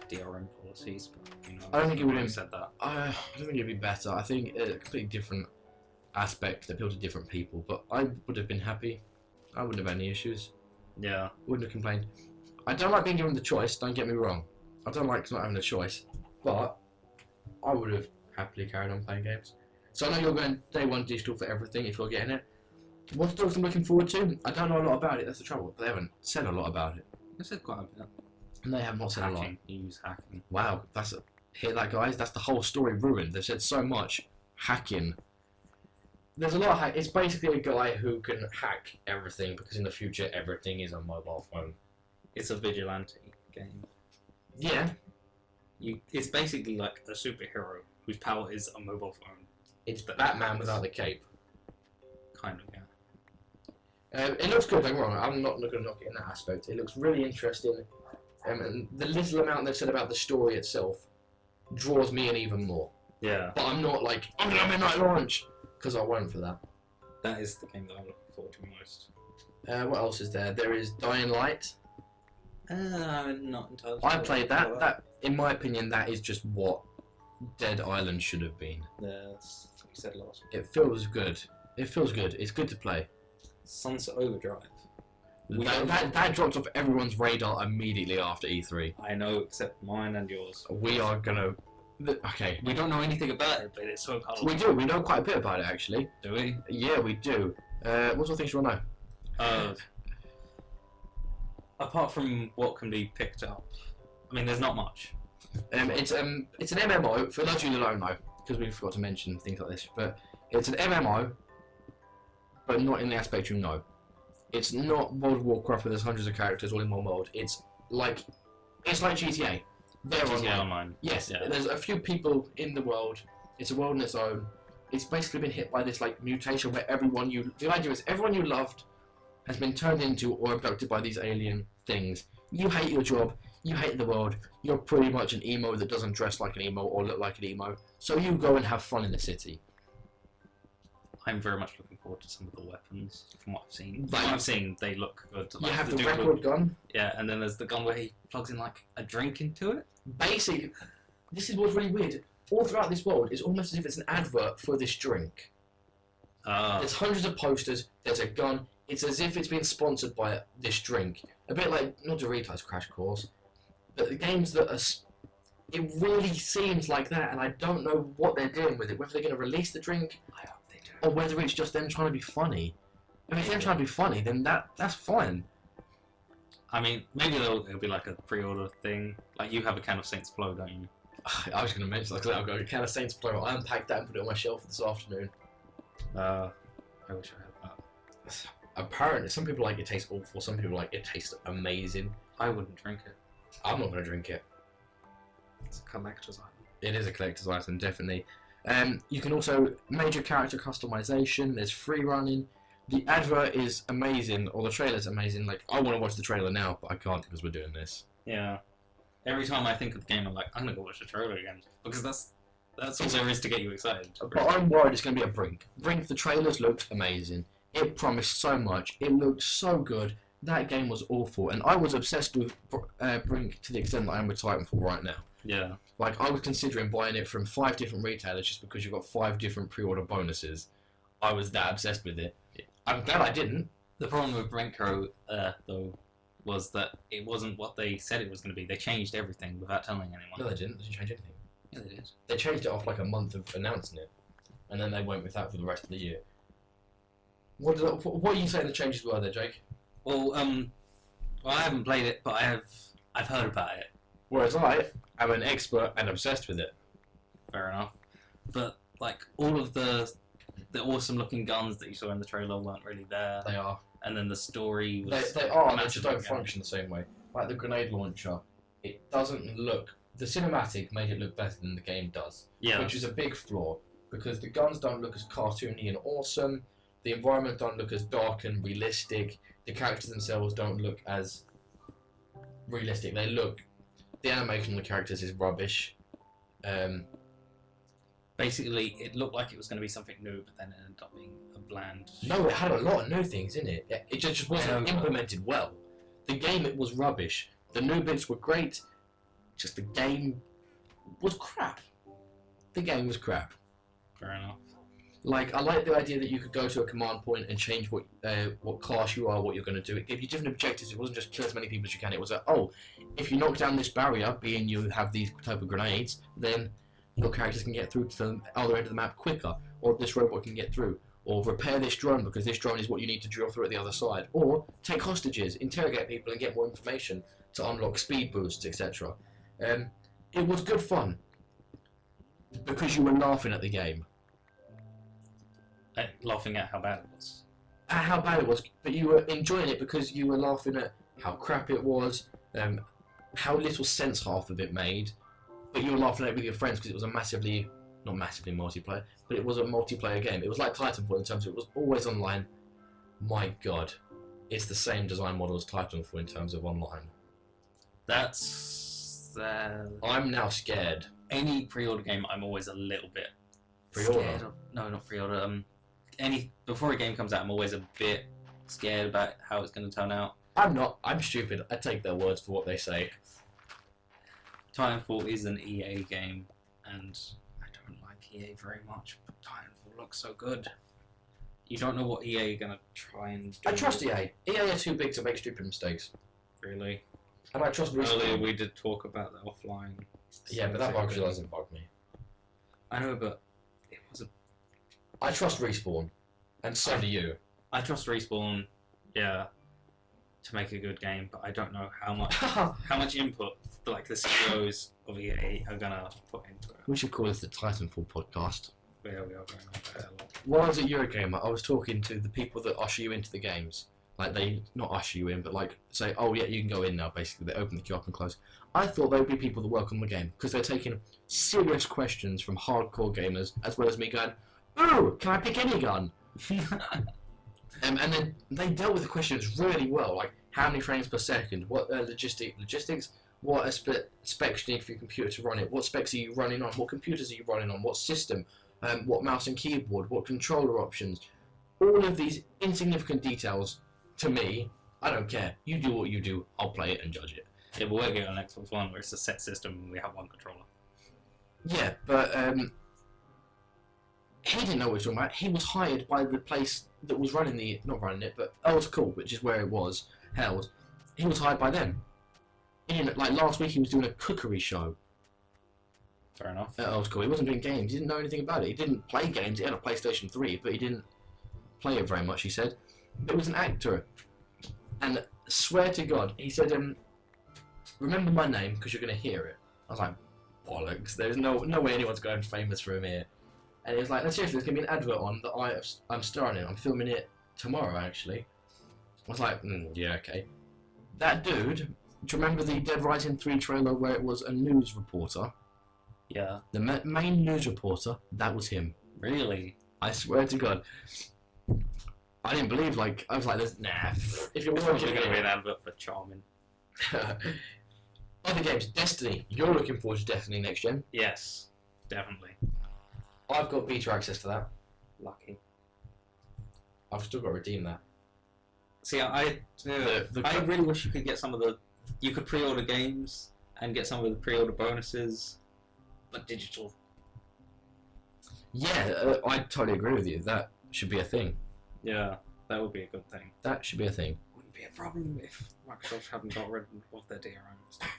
DRM policies, but you know, I don't think it would have have said that. I don't think it'd be better. I think a completely different aspect that appeal to different people, but I would have been happy. I wouldn't have had any issues. Yeah. Wouldn't have complained. I don't like being given the choice, don't get me wrong. I don't like not having a choice, but I would have happily carried on playing games. So I know you're going day one digital for everything if you're getting it. What Dogs I'm looking forward to? I don't know a lot about it, that's the trouble. They haven't said a lot about it. I said quite a bit. And they have not said a lot. Hacking. You use hacking. Wow, hear that, guys? That's the whole story ruined. They've said so much hacking. There's a lot of hack. It's basically a guy who can hack everything because in the future everything is a mobile phone. It's a vigilante game. Yeah, It's basically like a superhero whose power is a mobile phone. it's Batman without the cape. Kind of, yeah. It looks good, don't get me wrong. I'm not going to knock it in that aspect. It looks really interesting. And the little amount they've said about the story itself draws me in even more. Yeah. But I'm not like, I'm going to midnight launch! Because I won't for that. That is the game that I'm looking forward to most. What else is there? There is Dying Light. I'm not entirely I sure played about that. In my opinion, that is just what Dead Island should have been. That's what you said last week. It feels good. It feels good. It's good to play. Sunset Overdrive. That dropped off everyone's radar immediately after E3. I know, except mine and yours. We are gonna. Okay. We don't know anything about it, but it's so colourful. We do. We know quite a bit about it, actually. Do we? Yeah, we do. What sort of things do you want to know? Apart from what can be picked up, I mean, there's not much. It's an MMO. For those of you that don't know, because we forgot to mention things like this, but it's an MMO, but not in the aspect you know. It's not World of Warcraft where there's hundreds of characters all in one world. It's like GTA. They're GTA online. Online. Yes, Yeah. there's a few people in the world. It's a world on its own. It's basically been hit by this like mutation where the idea is everyone you loved has been turned into or abducted by these alien things. You hate your job. You hate the world. You're pretty much an emo that doesn't dress like an emo or look like an emo. So you go and have fun in the city. I'm very much looking forward to some of the weapons from what I've seen. Like- From what I've seen, they look good. You have the dude record with- gun. Yeah, and then there's the gun where he plugs in like a drink into it. Basic. This is what's really weird. All throughout this world, it's almost as if it's an advert for this drink. There's hundreds of posters. There's a gun. It's as if it's been sponsored by this drink. A bit like not Doritos Crash Course, but the games that are. It really seems like that, and I don't know what they're doing with it. Whether they're going to release the drink, I hope they do. or whether it's just them trying to be funny. If it's them trying to be funny, then that's fine. I mean, maybe it'll be like a pre-order thing. Like you have a can of Saints Flow, don't you? I was going to mention that because I've got a can of Saints Flow. I unpacked that and put it on my shelf this afternoon. I wish I had that. Apparently, some people like it tastes awful. Some people like it tastes amazing. I wouldn't drink it. I'm not going to drink it. It's a collector's item. It is a collector's item, definitely. You can also major character customization. There's free running. The advert is amazing, or the trailer's amazing. Like I want to watch the trailer now, but I can't because we're doing this. Yeah. Every time I think of the game, I'm like, I'm gonna go watch the trailer again because that's all there is to get you excited. But I'm worried it's going to be a Brink. Brink, the trailers looked amazing. It promised so much. It looked so good. That game was awful, and I was obsessed with Brink to the extent that I am with Titanfall right now. Yeah. Like, I was considering buying it from 5 different retailers just because you got 5 different pre-order bonuses. I was that obsessed with it. I'm glad I didn't. The problem with Brinko, though, was that it wasn't what they said it was going to be. They changed everything without telling anyone. No, they didn't. They didn't change anything. Yeah, they did. They changed it off like a month of announcing it, and then they went with that for the rest of the year. What are you saying the changes were there, Jake? Well, I haven't played it, but I've heard about it. Whereas I am an expert and obsessed with it. Fair enough. But like all of the awesome looking guns that you saw in the trailer weren't really there. They are. And then the story was They are, they just massively don't again. function the same way. Like the grenade launcher, it doesn't look the cinematic made it look better than the game does, Yeah. which is a big flaw because the guns don't look as cartoony and awesome. The environment don't look as dark and realistic. The characters themselves don't look as realistic. The animation of the characters is rubbish. Basically, it looked like it was going to be something new, but then it ended up being a bland. No, it had a lot of new things in it. It just wasn't implemented well. The game, it was rubbish. The new bits were great. Just the game was crap. The game was crap. Fair enough. Like, I like the idea that you could go to a command point and change what class you are, what you're going to do. It gave you different objectives. It wasn't just kill as many people as you can. It was like, oh, if you knock down this barrier, being you have these type of grenades, then your characters can get through to the other end of the map quicker, or this robot can get through, or repair this drone because this drone is what you need to drill through at the other side, or take hostages, interrogate people, and get more information to unlock speed boosts, etc. It was good fun because you were laughing at the game. Laughing at how bad it was. At how bad it was, but you were enjoying it because you were laughing at how crap it was, how little sense half of it made, but you were laughing at it with your friends because it was not massively multiplayer, but it was a multiplayer game. It was like Titanfall in terms of it was always online. My god, it's the same design model as Titanfall in terms of online. That's... I'm now scared. Any pre-order game, I'm always a little bit Pre-order? scared of. No, not pre-order. Before a game comes out, I'm always a bit scared about how it's going to turn out. I'm not. I'm stupid. I take their words for what they say. Titanfall is an EA game, and I don't like EA very much, but Titanfall looks so good. You don't know what EA are going to try and do. I trust EA. EA are too big to make stupid mistakes. Really? And I trust Respawn. Earlier we did talk about the offline. Yeah, but that actually doesn't bug me. I know, but it was a... I trust Respawn, and so do you. I trust Respawn, yeah, to make a good game, but I don't know how much input like the CEOs of EA are gonna put into it. We should call this the Titanfall podcast. Yeah, we are going on about it a lot. While I was at Eurogamer, I was talking to the people that usher you into the games. Like, they not usher you in, but like say, oh yeah, you can go in now. Basically, they open the queue up and close. I thought they would be people that work on the game because they're taking serious questions from hardcore gamers, as well as me going, "Ooh, can I pick any gun?" And then they dealt with the questions really well, like how many frames per second, what logistics, what specs you need for your computer to run it, what specs are you running on, what computers are you running on, what system, what mouse and keyboard, what controller options. All of these insignificant details, to me, I don't care. You do what you do, I'll play it and judge it. Yeah, but we're getting on Xbox One where it's a set system and we have one controller. Yeah, but he didn't know what he was talking about. He was hired by the place that was running not running it, but Earl's Cool, which is where it was held. He was hired by them. Like last week, he was doing a cookery show Fair enough. at Earl's Cool. He wasn't doing games. He didn't know anything about it. He didn't play games. He had a PlayStation 3, but he didn't play it very much, he said. It was an actor. And swear to God, he said, remember my name because you're going to hear it. I was like, bollocks. There's no way anyone's going famous from here. And he was like, no, seriously, there's going to be an advert on that I'm starring in. I'm filming it tomorrow, actually. I was like, yeah, okay. That dude, do you remember the Dead Rising 3 trailer where it was a news reporter? Yeah. The main news reporter, that was him. Really? I swear to God. I didn't believe, I was like, nah. If you're It's working probably going to be an advert for Charmin. Other games, Destiny. You're looking forward to Destiny next gen. Yes, definitely. I've got beta access to that. Lucky. I've still got to redeem that. See, I really wish you could get some of the... You could pre-order games and get some of the pre-order bonuses, but digital. Yeah, I totally agree with you. That should be a thing. Yeah, that would be a good thing. That should be a thing. Wouldn't be a problem if Microsoft hadn't got rid of their DRM stuff.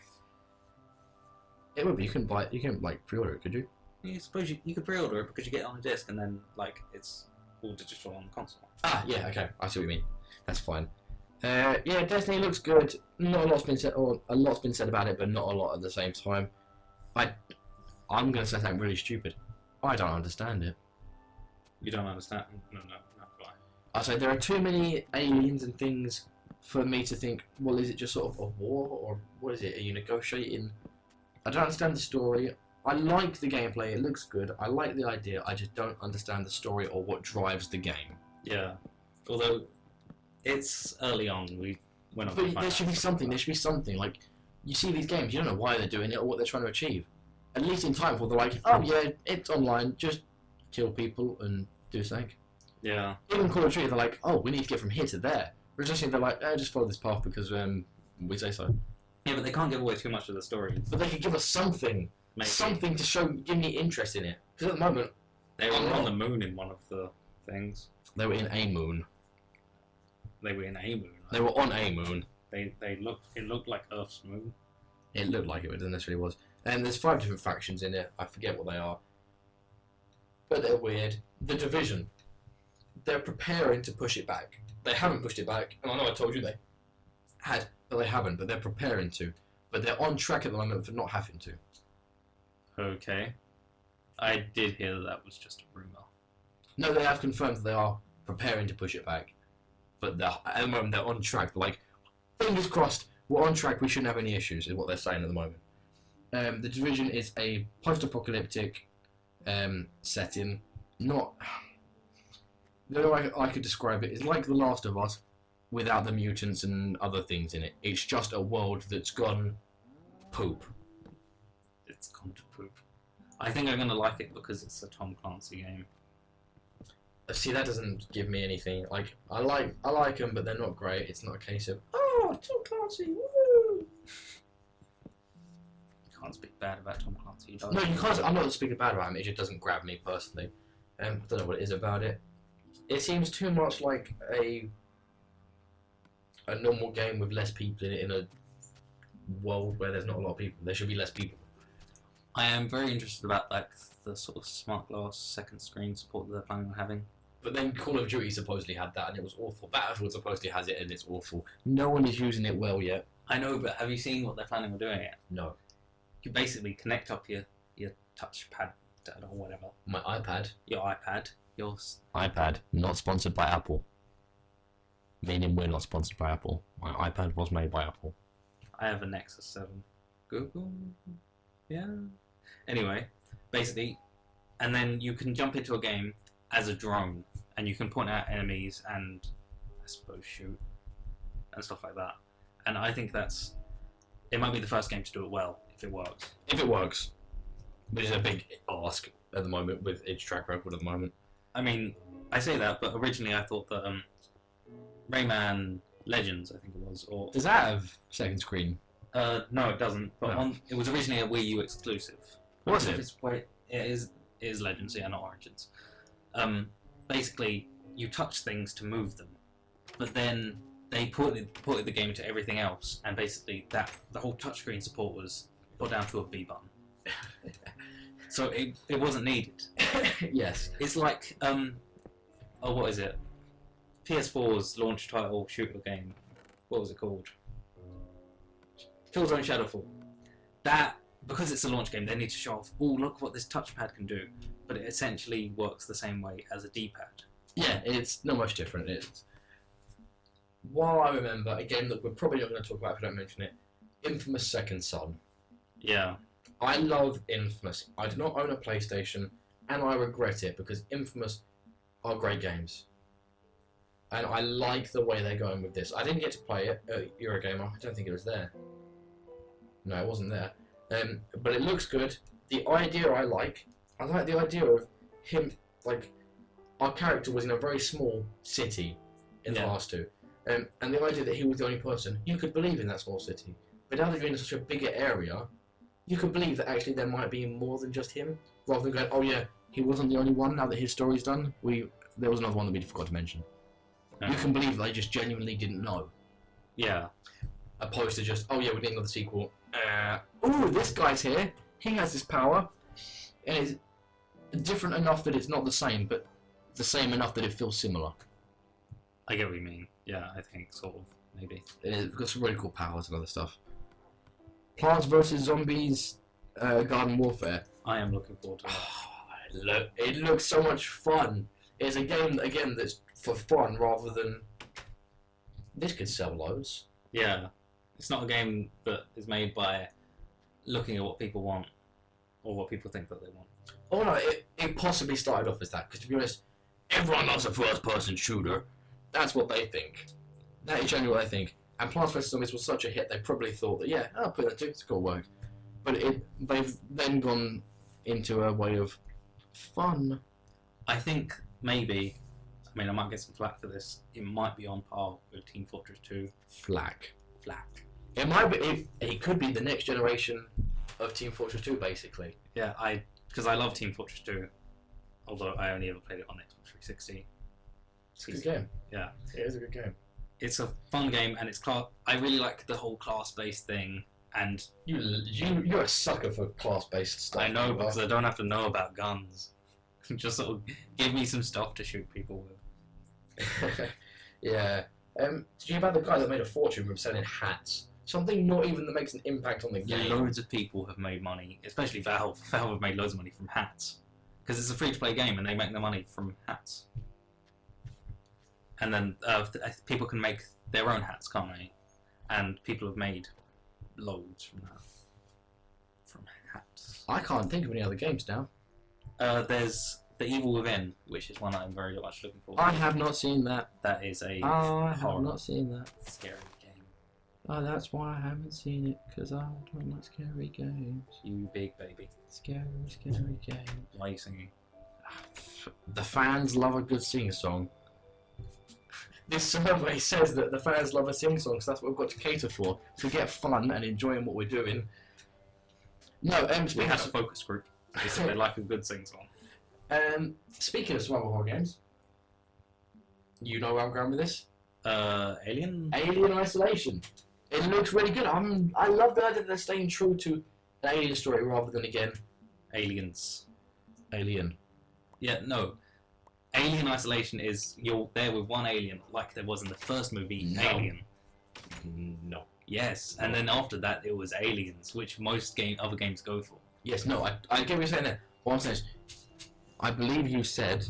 It would be. You can pre-order it, could you? Yeah, I suppose you could pre-order it because you get it on a disc and then it's all digital on the console. Ah, yeah, okay. I see what you mean. That's fine. Yeah, Destiny looks good. Not a lot's been said, or a lot's been said about it, but not a lot at the same time. I'm going to say something really stupid. I don't understand it. You don't understand? No, fine. I say there are too many aliens and things for me to think, well, is it just sort of a war, or what is it? Are you negotiating I don't understand the story. I like the gameplay. It looks good. I like the idea. I just don't understand the story or what drives the game. Yeah. Although it's early on, we're not. But there should be something. There should be something. Like, you see these games, you don't know why they're doing it or what they're trying to achieve. At least in Titanfall, they're like, oh yeah, it's online. Just kill people and do something. Yeah. Even Call of Duty, they're like, oh, we need to get from here to there. Resistance, they're like, just follow this path because we say so. Yeah, but they can't give away too much of the story. But they could give us something. Maybe. Something to give me interest in it. Because at the moment, They were on the moon in one of the things. they were in a moon. They were in a moon. They were on a moon. It looked like Earth's moon. It looked like it, but it didn't necessarily was. And there's 5 different factions in it. I forget what they are. But they're weird. The Division. They're preparing to push it back. They haven't pushed it back, and I know I told you they had, but they haven't, but they're preparing to. But they're on track at the moment for not having to. Okay. I did hear that was just a rumour. No, they have confirmed that they are preparing to push it back. But at the moment, they're on track. They're like, fingers crossed, we're on track, we shouldn't have any issues, is what they're saying at the moment. The Division is a post-apocalyptic setting. Not... The way I could describe it is like The Last of Us, without the mutants and other things in it. It's just a world that's gone poop. It's gone to poop. I think I'm gonna like it because it's a Tom Clancy game. See, that doesn't give me anything. Like, I like them, but they're not great. It's not a case of, oh, Tom Clancy, woo! You can't speak bad about Tom Clancy. No, you can't. I'm not speaking bad about him. It just doesn't grab me personally. I don't know what it is about it. It seems too much like a normal game with less people in it, in a world where there's not a lot of people. There should be less people. I am very interested about like the sort of smart glass second screen support that they're planning on having. But then Call of Duty supposedly had that, and it was awful. Battlefield supposedly has it, and it's awful. No one is using it well yet. I know, but have you seen what they're planning on doing it? No. You basically connect up your touchpad or whatever. My iPad. Your iPad. iPad, not sponsored by Apple. Meaning we're not sponsored by Apple. My iPad was made by Apple. I have a Nexus 7. Google? Yeah. Anyway, basically, and then you can jump into a game as a drone, and you can point out enemies and, I suppose, shoot, and stuff like that. And I think it might be the first game to do it well, if it works. If it works. Which is a big ask at the moment with its track record at the moment. I mean, I say that, but originally I thought that Rayman Legends, I think it was, or Does that have second screen? no, it doesn't. But No. it was originally a Wii U exclusive. Was If it? it's where it is Legends, yeah, not Origins. Basically, you touch things to move them, but then they ported the game to everything else, and basically the whole touchscreen support was put down to a B button. So it wasn't needed. Yes. It's like what is it? PS4's launch title shooter game. What was it called? Killzone Shadowfall. That, because it's a launch game, they need to show off, oh, look what this touchpad can do. But it essentially works the same way as a D-pad. Yeah, it's not much different. It's... While I remember, a game that we're probably not going to talk about if I don't mention it, Infamous Second Son. Yeah. I love Infamous. I do not own a PlayStation, and I regret it, because Infamous are great games. And I like the way they're going with this. I didn't get to play it at Eurogamer. I don't think it was there. No, it wasn't there. But it looks good. The idea I like the idea of him, like, our character was in a very small city in the last two. And the idea that he was the only person, you could believe in that small city. But now that you're in such a bigger area, you could believe that actually there might be more than just him. Rather than going, oh yeah, he wasn't the only one now that his story's done. There was another one that we forgot to mention. You can believe they just genuinely didn't know. Yeah. Opposed to just, oh yeah, we need another sequel. Oh, this guy's here. He has this power. And it's different enough that it's not the same, but the same enough that it feels similar. I get what you mean. Yeah, I think sort of, maybe. It's got some really cool powers and other stuff. Plants vs. Zombies Garden Warfare. I am looking forward to that. It looks so much fun. It's a game, again, that's for fun rather than... This could sell loads. Yeah. It's not a game that is made by looking at what people want or what people think that they want. Oh no, it possibly started off as that, because to be honest, everyone loves a first-person shooter. That's what they think. That is generally what they think. And Plants vs Zombies was such a hit, they probably thought that, yeah, I'll put that too, it's got work. But they've then gone into a way of fun. I think maybe, I mean, I might get some flack for this, it might be on par with Team Fortress 2. Flack. Flack. It might be, it could be the next generation of Team Fortress 2, basically. Yeah, because I love Team Fortress 2, although I only ever played it on Xbox 360. It's a good game. Yeah. It is a good game. It's a fun game, and it's I really like the whole class-based thing, and You're a sucker for class-based stuff. I know, because I don't have to know about guns. Just sort of give me some stuff to shoot people with. Yeah. Did you hear about the guy that made a fortune from selling hats? Something not even that makes an impact on the game. Loads of people have made money, especially Valve. Valve have made loads of money from hats. Because it's a free-to-play game, and they make their money from hats. And then people can make their own hats, can't they? And people have made loads from that. From hats. I can't think of any other games now. There's The Evil Within, which is one I'm very much looking for. I have not seen that. That is a I have horror, not seen that. scary game. Oh, that's why I haven't seen it, because I don't like scary games. You big baby. Scary games. Why are you singing? The fans love a good sing-song. This survey says that the fans love a sing-song, so that's what we've got to cater for. Forget fun and enjoying what we're doing. No, We speaking had a of, focus group. They said they like a good sing-song. speaking of survival horror games, you know where I'm going with this? Alien? Alien Isolation. It looks really good. I love the idea that they're staying true to an alien story rather than, again, Aliens. Alien. Yeah, no. Alien Isolation is you're there with one alien, like there was in the first movie, No. Alien. No. Yes, and then after that it was Aliens, which most other games go for. Yes, no, I get what you're saying there. What I'm saying is, I believe you said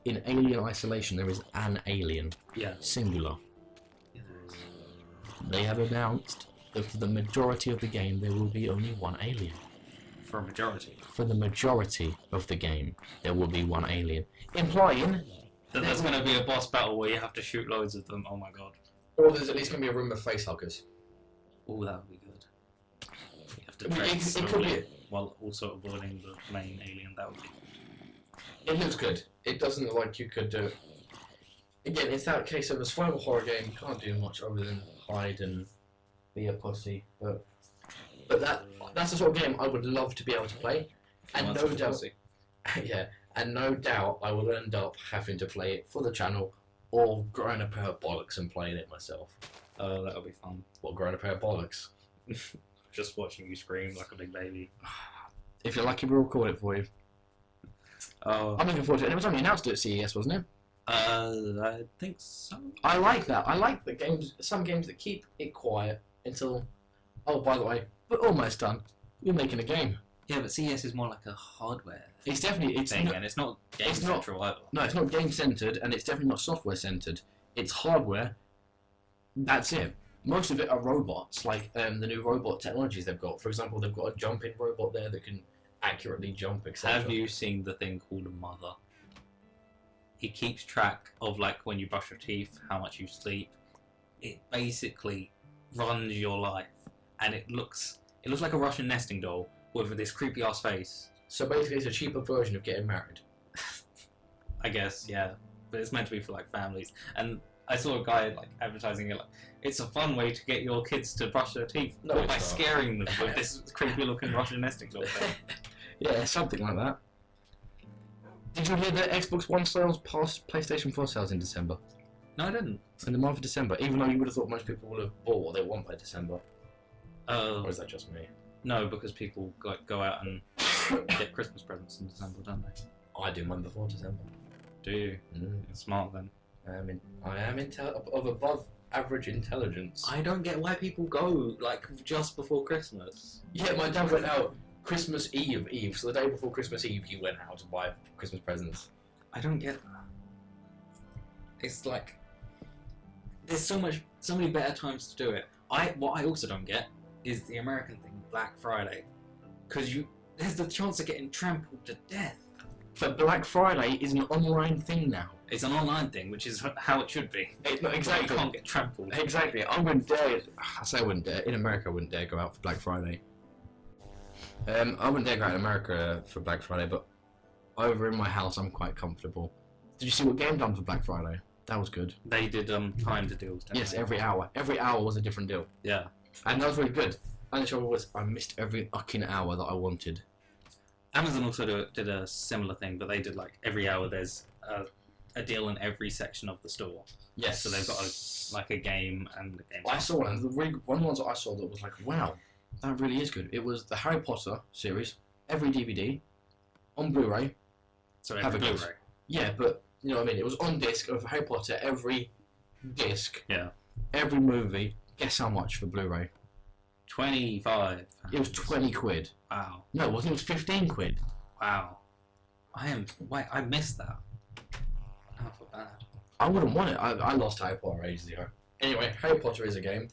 in Alien Isolation there is an alien. Yeah. Singular. Yeah, there is. They have announced that for the majority of the game there will be only one alien. For a majority. For the majority of the game there will be one alien. Implying That there's going to be a boss battle where you have to shoot loads of them. Oh my god. or there's at least going to be a room of facehuggers. Oh, that would be good. You have to I mean, tread it could slowly be. while also avoiding the main alien. That would be. It looks good. It doesn't look like you could do it. Again, it's that case of a survival horror game. You can't do much other than hide and be a pussy. But that's the sort of game I would love to be able to play. And Once no it's a doubt, pussy. yeah, and no doubt I will end up having to play it for the channel or growing a pair of bollocks and playing it myself. Oh, that would be fun. Or growing a pair of bollocks. Just watching you scream like a big baby. If you're lucky, we'll record it for you. Oh, I'm looking forward to it. It was only announced at CES, wasn't it? I think so. I like that. I like the games. Some games that keep it quiet until. Oh, by the way, we're almost done. We're making a game. Yeah, but CES is more like a hardware It's definitely thing, and it's not game it's not- central either. no, it's not game centered, and it's definitely not software centered. It's hardware. That's it. Most of it are robots, like the new robot technologies they've got. For example, they've got a jumping robot there that can accurately jump, etc. Have you seen the thing called a Mother? It keeps track of like when you brush your teeth, how much you sleep. It basically runs your life, and it looks like a Russian nesting doll with this creepy ass face. So basically, it's a cheaper version of getting married. I guess, yeah, but it's meant to be for like families. And I saw a guy like advertising it like it's a fun way to get your kids to brush their teeth No, by it's not. scaring them with this creepy looking Russian nesting doll thing. Yeah, something like that. Did you hear that Xbox One sales passed PlayStation 4 sales in December? No, I didn't. In the month of December, even though you would have thought most people would have bought what they want by December. Or Uh, is that just me? no, because people go out and get Christmas presents in December, don't they? I do mine before December. Do you? You're smart then. I am of above average intelligence. I don't get why people go like just before Christmas. Yeah, my dad went out Christmas Eve, so the day before Christmas Eve he went out to buy Christmas presents. I don't get that. It's like there's so many better times to do it. What I also don't get is the American thing, Black Friday, because there's the chance of getting trampled to death. But Black Friday is an online thing now. It's an online thing, which is how it should be. Exactly. You can't get trampled. Exactly. I wouldn't dare. I say I wouldn't dare. In America, I wouldn't dare go out for Black Friday. I wouldn't dare go out in America for Black Friday, but over in my house, I'm quite comfortable. Did you see what Game done for Black Friday? That was good. They did timed deals. Didn't Yes, they? every hour. Every hour was a different deal, Yeah. and that was really good. And the trouble was, I missed every fucking hour that I wanted. Amazon also did a similar thing, but they did like every hour there's a deal in every section of the store. Yes. So they've got a game and a game. I saw one. One of the ones that I saw that was like, wow, that really is good. It was the Harry Potter series, every DVD, on Blu-ray. So have every a good- Blu-ray. Yeah, but you know what I mean. It was on disc of Harry Potter, every disc, Yeah. every movie. Guess how much for Blu-ray? 25. It was 20 quid. Wow. No, it wasn't. It was 15 quid. Wow. I missed that. I feel bad. I wouldn't want it. I lost Harry Potter ages ago. Anyway, Harry Potter is a game.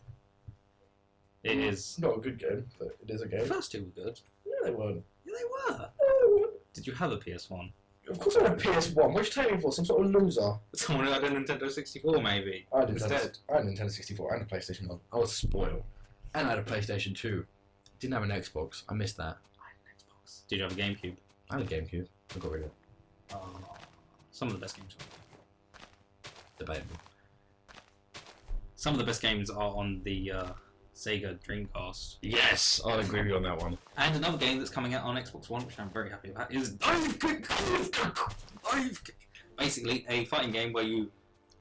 It is. Not a good game, but it is a The game. first two were good. Yeah, they weren't. Yeah, they were. Did you have a PS1? Of course I had a PS1. What are you taking me for? Some sort of loser? Someone who had a Nintendo 64, maybe. I had Instead. I had a Nintendo 64 and a PlayStation 1. I was spoiled. And I had a PlayStation 2. Didn't have an Xbox. I missed that. I had an Xbox. Did you have a GameCube? I had a GameCube. I got rid of it. Some of the best games. Debatable. Some of the best games are on the Sega Dreamcast. Yes, I'll agree with you on that one. And another game that's coming out on Xbox One, which I'm very happy about, is Dive Kick! Dive Kick! Basically, a fighting game where you...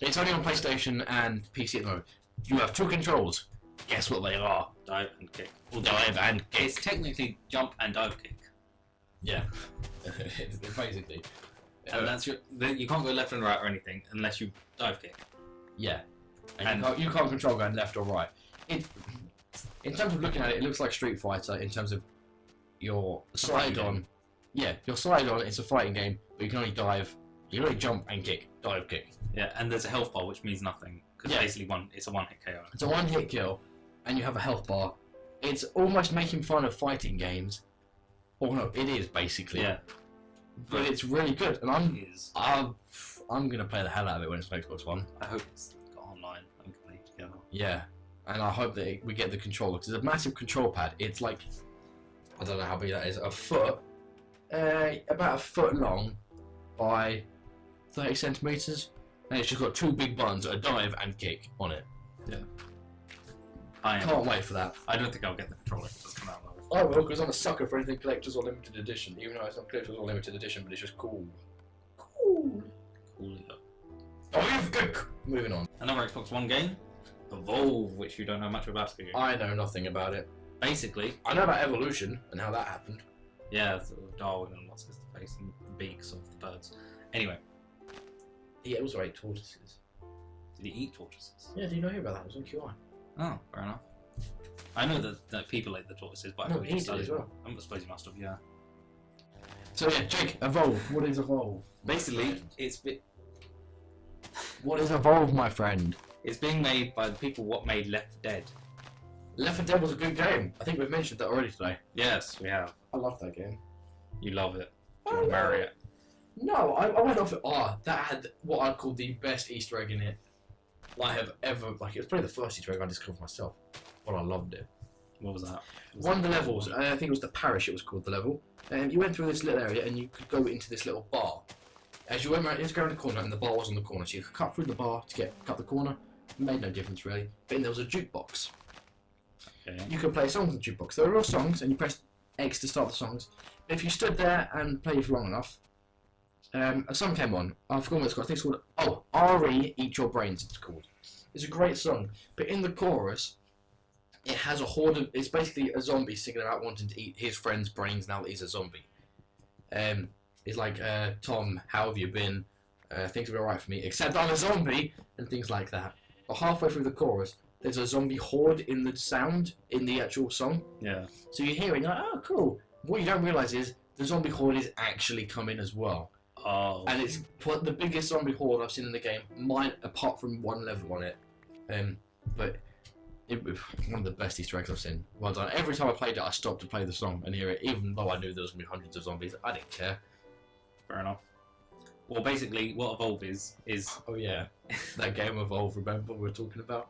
It's only on PlayStation and PC at the moment. You have two controls. Guess what they are? dive and kick. Or dive and kick. It's technically jump and dive kick. Yeah. Basically. And that's you can't go left and right or anything unless you dive kick. Yeah. And- And you can't control going left or right. In terms of looking at it, it looks like Street Fighter in terms of your fighting side on. game. Yeah, your side on, it's a fighting game, but you can only dive. You can only jump and kick. Dive kick. Yeah, and there's a health bar which means nothing. Because Yeah. basically it's a one-hit KO. It's a one hit kill, and you have a health bar. It's almost making fun of fighting games. Or no, it is basically. Yeah. But it's really good, and It is. I'm gonna play the hell out of it when it's on Xbox One. I hope it's got online and can play together. Yeah, and I hope that we get the controller because it's a massive control pad. It's like, I don't know how big that is, a foot, about a foot long by 30 centimeters, and it's just got two big buttons, a dive and kick on it. I Can't wait for that. I don't think I'll get the controller if it does come out though. I will, because I'm a sucker for anything collectors or limited edition, even though it's not collectors or limited edition, but it's just cool. Cool. Cool. Dive kick. Moving on. Another Xbox One game, Evolve, which you don't know much about. Do you? I know nothing about it. Basically, I know about evolution and how that happened. yeah, sort of Darwin and what's his face and the beaks of the birds. Anyway, He also ate tortoises. did he eat tortoises? Yeah, do you know about that? It was on QI. Oh, fair enough. I know that people ate the tortoises, but I No, thought he did studied as well. them. I suppose he must have, yeah. So yeah, Jake, Evolve. What is Evolve? Basically, What is Evolve, my friend? it's being made by the people what made Left 4 Dead. Left 4 Dead was a good game. I think we've mentioned that already today. Yes, we have. I love that game. You love it. I You want to love marry it. No, I went off it. Oh, that had what I'd call the best Easter egg in it I have ever. Like, it was probably the first Easter egg I discovered myself. But I loved it. What was that? One of the levels, I think it was the parish, it was called the level. And you went through this little area and you could go into this little bar. As you went around, you had to go around the corner and the bar was on the corner. So you could cut through the bar to cut the corner. Made no difference really. But then there was a jukebox. Okay. You could play songs on the jukebox. There were real songs and you pressed X to start the songs. But if you stood there and played for long enough, a song came on. I forgot what it's called. I think it's called, R.E. Eat Your Brains, it's called. It's a great song. But in the chorus, it has a horde of, it's basically a zombie singing about wanting to eat his friend's brains now that he's a zombie. It's like, Tom, how have you been? Things have been alright for me, except I'm a zombie, and things like that. But halfway through the chorus, there's a zombie horde in the sound, in the actual song. Yeah. So you hear it, you're like, oh, cool. What you don't realise is, the zombie horde is actually coming as well. Oh. And it's the biggest zombie horde I've seen in the game, mine apart from one level on it. But One of the best Easter eggs I've seen. Well done. Every time I played it, I stopped to play the song and hear it, even though I knew there was going to be hundreds of zombies. I didn't care. Fair enough. Well, basically, what Evolve is Oh yeah, that game Evolve, remember we were talking about?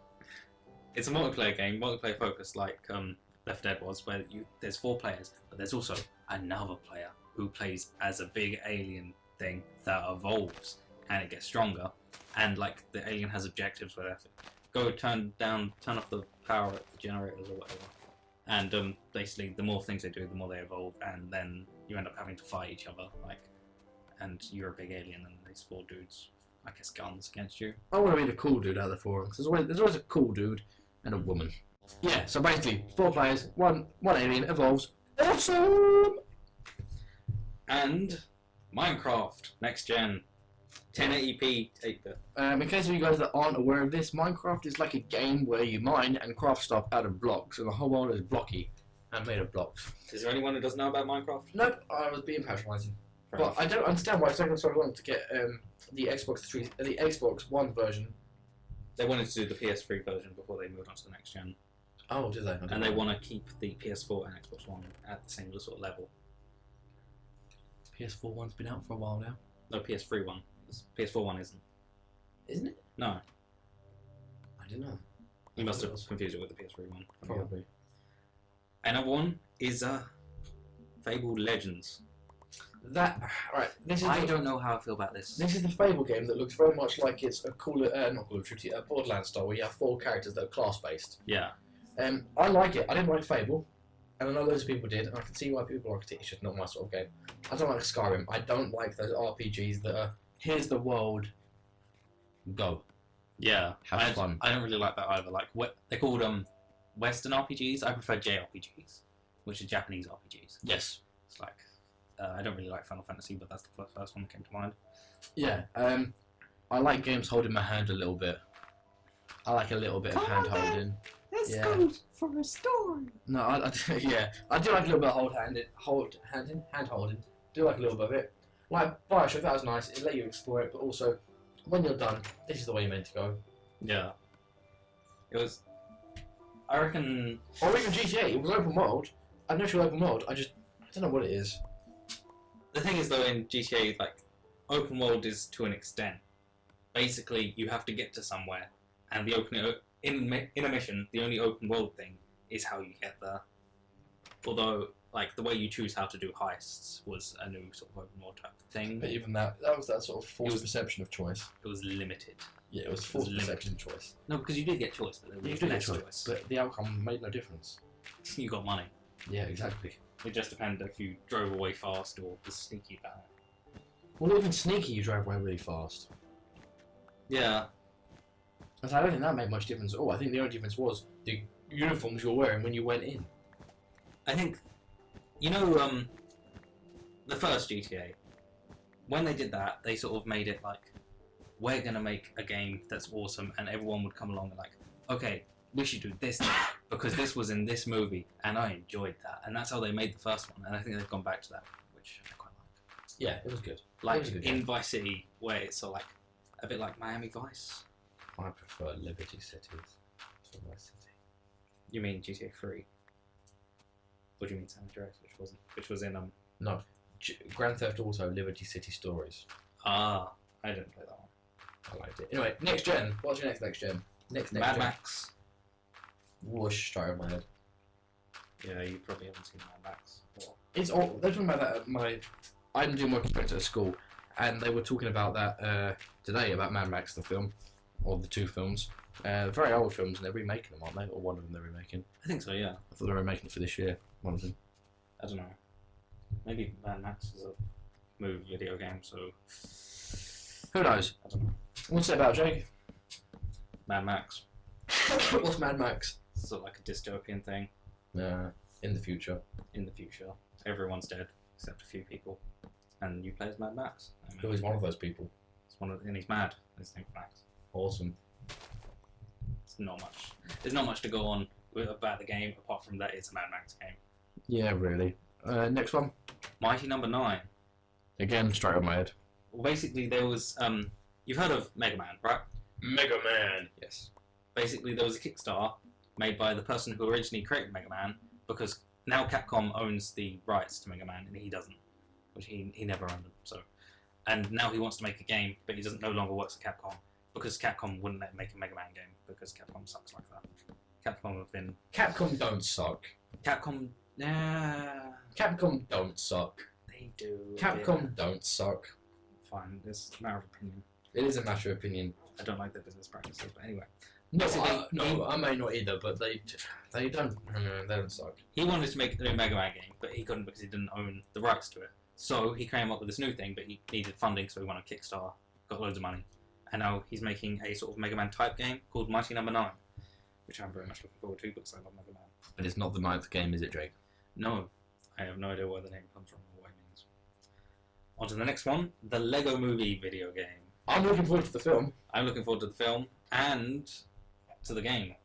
it's a multiplayer game, multiplayer focused, like Left 4 Dead was, where there's 4 players, but there's also another player who plays as a big alien thing that evolves, and it gets stronger, and like the alien has objectives where they have to go turn off the power at the generators or whatever, and basically the more things they do, the more they evolve, and then you end up having to fight each other, like, and you're a big alien, and these 4 dudes, I guess, guns against you. I want to be the cool dude out of the 4 of us. There's always a cool dude and a woman. Yeah, so basically 4 players, one alien evolves. Awesome! And Minecraft next gen, 1080p 8-bit. In case of you guys that aren't aware of this, Minecraft is like a game where you mine and craft stuff out of blocks, and the whole world is blocky and made of blocks. Is there anyone who doesn't know about Minecraft? Nope, I was being patronising. Fair But enough. I don't understand why it's taken so long to get the Xbox One version. They wanted to do the PS3 version before they moved on to the next gen, Oh, did they? and they want to keep the PS4 and Xbox One at the same sort of level. PS4 one's been out for a while now, No, PS3 one. PS4 one isn't. isn't it? No, I don't know. you must have confused it with the PS3 one. Probably. Another one is Fable Legends. That right. This is I don't know how I feel about this. This is the Fable game that looks very much like it's a not Call of Duty, a Borderlands style, where you have 4 characters that are class based. Yeah. I like it. I didn't like Fable, and I know loads of people did, and I can see why people like it. It's just not my sort of game. I don't like Skyrim. I don't like those RPGs that are here's the world, go. Yeah. Have fun. I don't really like that either. Like they're called Western RPGs. I prefer JRPGs, which are Japanese RPGs. Yes. It's like I don't really like Final Fantasy, but that's the first one that came to mind. Yeah. I like games holding my hand a little bit. I like a little bit of hand holding. Let's Yeah. go for a story. No, yeah, I do like a little bit of hand holding. Do like a little bit of it. Like Bioshock, that was nice. It let you explore it, but also when you're done, this is the way you're meant to go. Yeah. It was. I reckon. Or even GTA, it was open world. I know it's open world. I don't know what it is. The thing is, though, in GTA, like, open world is to an extent. Basically, you have to get to somewhere, and the in a mission, the only open world thing is how you get there. Although, like, the way you choose how to do heists was a new sort of open world type thing. But even that was that sort of forced perception of choice. It was limited. Yeah, it was forced limited. perception of choice. No, because you did get choice, but there You was did get less choice, choice. but the outcome made no difference. You got money. Yeah, exactly. It just depended if you drove away fast or was sneaky about it. Well, even sneaky, you drove away really fast. Yeah. I don't think that made much difference at all. I think the only difference was the uniforms you were wearing when you went in. I think, you know, the first GTA, when they did that, they sort of made it like, we're going to make a game that's awesome, and everyone would come along and like, okay, we should do this thing, because this was in this movie, and I enjoyed that. And that's how they made the first one, and I think they've gone back to that, which I quite like. Yeah, it was good. Like was a good in game. Vice City, where it's sort of like, a bit like Miami Vice. I prefer Liberty Cities to Vice City. You mean GTA 3? Or do you mean San Andreas, which was in No, Grand Theft Auto Liberty City Stories. I didn't play that one. I liked it. Anyway, next gen. What's your next gen? Next Mad gen. Max. Whoosh, straight over my head. Yeah, you probably haven't seen Mad Max. Or... It's all. They're talking about that at my. I'm doing work experience at a school, and they were talking about that today about Mad Max the film, or the 2 films. Very old films, and they're remaking them, aren't they? Or one of them they're remaking. I think so, yeah. I thought they were remaking it for this year. One of them. I don't know. Maybe Mad Max is a movie video game, so Who knows? I don't know. What's it about, Jake? Mad Max. What's Mad Max? It's sort of like a dystopian thing In the future. in the future. Everyone's dead except a few people, and you play as Mad Max. I mean, Who is one of those people? and he's mad. His name's Max. Awesome. It's not much. There's not much to go on about the game apart from that it's a Mad Max game. Yeah, really. Next one. Mighty Number 9. Again, straight on my head. Well, basically there was you've heard of Mega Man, right? Mega Man. Yes. Basically there was a Kickstarter made by the person who originally created Mega Man, because now Capcom owns the rights to Mega Man and he doesn't, which he never owned them. So, and now he wants to make a game, but he doesn't no longer works at Capcom because Capcom wouldn't let him make a Mega Man game because Capcom sucks like that. Capcom have been Capcom don't suck. Capcom. Nah, Capcom don't suck. they do. Capcom don't suck. Fine, it's a matter of opinion. It is a matter of opinion. I don't like their business practices, but anyway. No, Basically, I may not either, but they don't. They don't suck. He wanted to make a new Mega Man game, but he couldn't because he didn't own the rights to it. So he came up with this new thing, but he needed funding, so he went on Kickstarter, got loads of money, and now he's making a sort of Mega Man type game called Mighty Number 9, which I'm very much looking forward to because I love Mega Man. But it's not the 9th game, is it, Jake? No, I have no idea where the name comes from or what it means. On to the next one, the Lego Movie video game. I'm looking forward to the film. I'm looking forward to the film and to the game.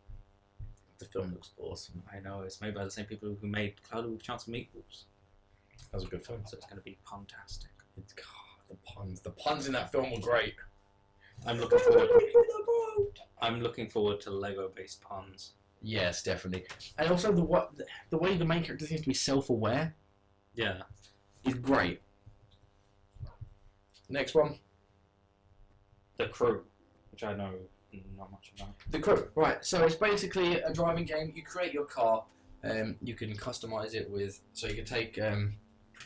The film looks awesome. I know, it's made by the same people who made Cloudy with a Chance of Meatballs, That was a good film. so it's going to be puntastic. It's, the puns in that film were great. I'm looking forward to Lego-based puns. Yes, definitely. And also the way the main character seems to be self-aware Yeah. is great. Next one. The Crew, which I know not much about. The Crew. Right, so it's basically a driving game. You create your car. You can customize it with... So you can take,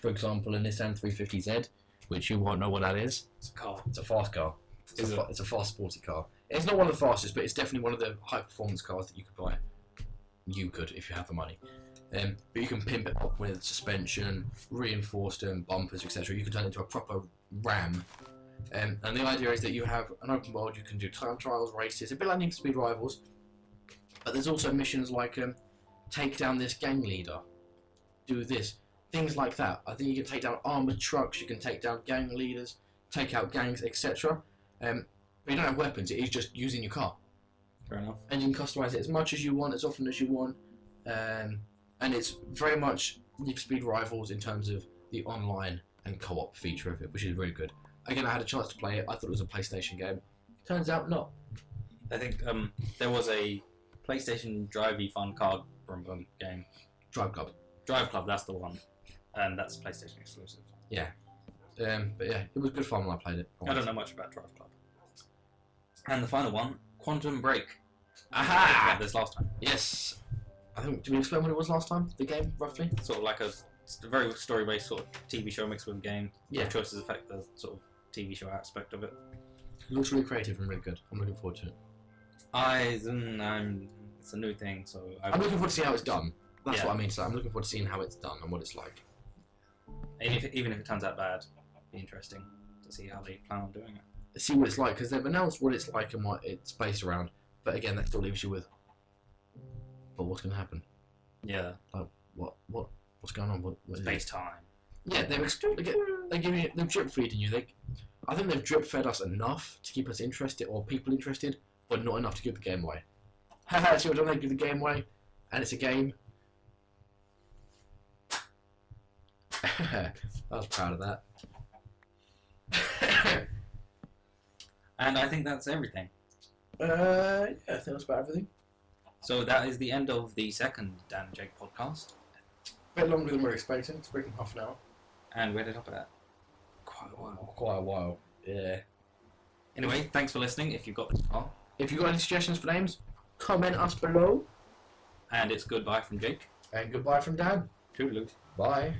for example, a Nissan 350Z, which you won't know what that is. It's a car. It's a fast car. Is it? It's a fast, sporty car. It's not one of the fastest, but it's definitely one of the high-performance cars that you could buy. You could, if you have the money. But you can pimp it up with suspension, reinforced bumpers, etc. You can turn it into a proper Ram. And the idea is that you have an open world, you can do time trials, races, a bit like Need for Speed Rivals. But there's also missions like take down this gang leader, do this, things like that. I think you can take down armoured trucks, you can take down gang leaders, take out gangs, etc. But you don't have weapons, it is just using your car. Fair enough. And you can customise it as much as you want, as often as you want. And it's very much Need for Speed Rivals in terms of the online and co-op feature of it, which is really good. Again, I had a chance to play it. I thought it was a PlayStation game. Turns out not. I think there was a PlayStation Drivey Fun Car Brum Brum game. Drive Club. Drive Club, that's the one. And that's PlayStation exclusive. But yeah, it was good fun when I played it. I don't know much about Drive Club. And the final one, Quantum Break. Aha! I talked about this last time. Yes. I think. Did we explain what it was last time? The game, roughly. Sort of like a very story-based sort of TV show mixed with a game. Yeah. The choices affect the sort of TV show aspect of it. It looks really creative and really good. I'm looking forward to it. It's a new thing, so I'm looking forward to see how it's done. That's Yeah. what I mean. So I'm looking forward to seeing how it's done and what it's like. And even if it turns out bad, it'd be interesting to see how they plan on doing it. See what it's like, because they've announced what it's like and what it's based around. But again, that still leaves you with. But what's going to happen? Yeah. What's going on? What is it? Space time. Yeah, they're drip feeding you. I think they've drip fed us enough to keep us interested or people interested, but not enough to give the game away. Haha, see what I give the game away, and it's a game. I was proud of that. And I think that's everything. Yeah, I think that's about everything. So that is the end of the second Dan and Jake podcast. A bit longer than we were expecting. It's breaking half an hour. And we ended up at quite a while. Quite a while. Yeah. Anyway, thanks for listening if you've got this far. If you've got any suggestions for names, comment us below. And it's goodbye from Jake. And goodbye from Dan. Toodaloo. Bye.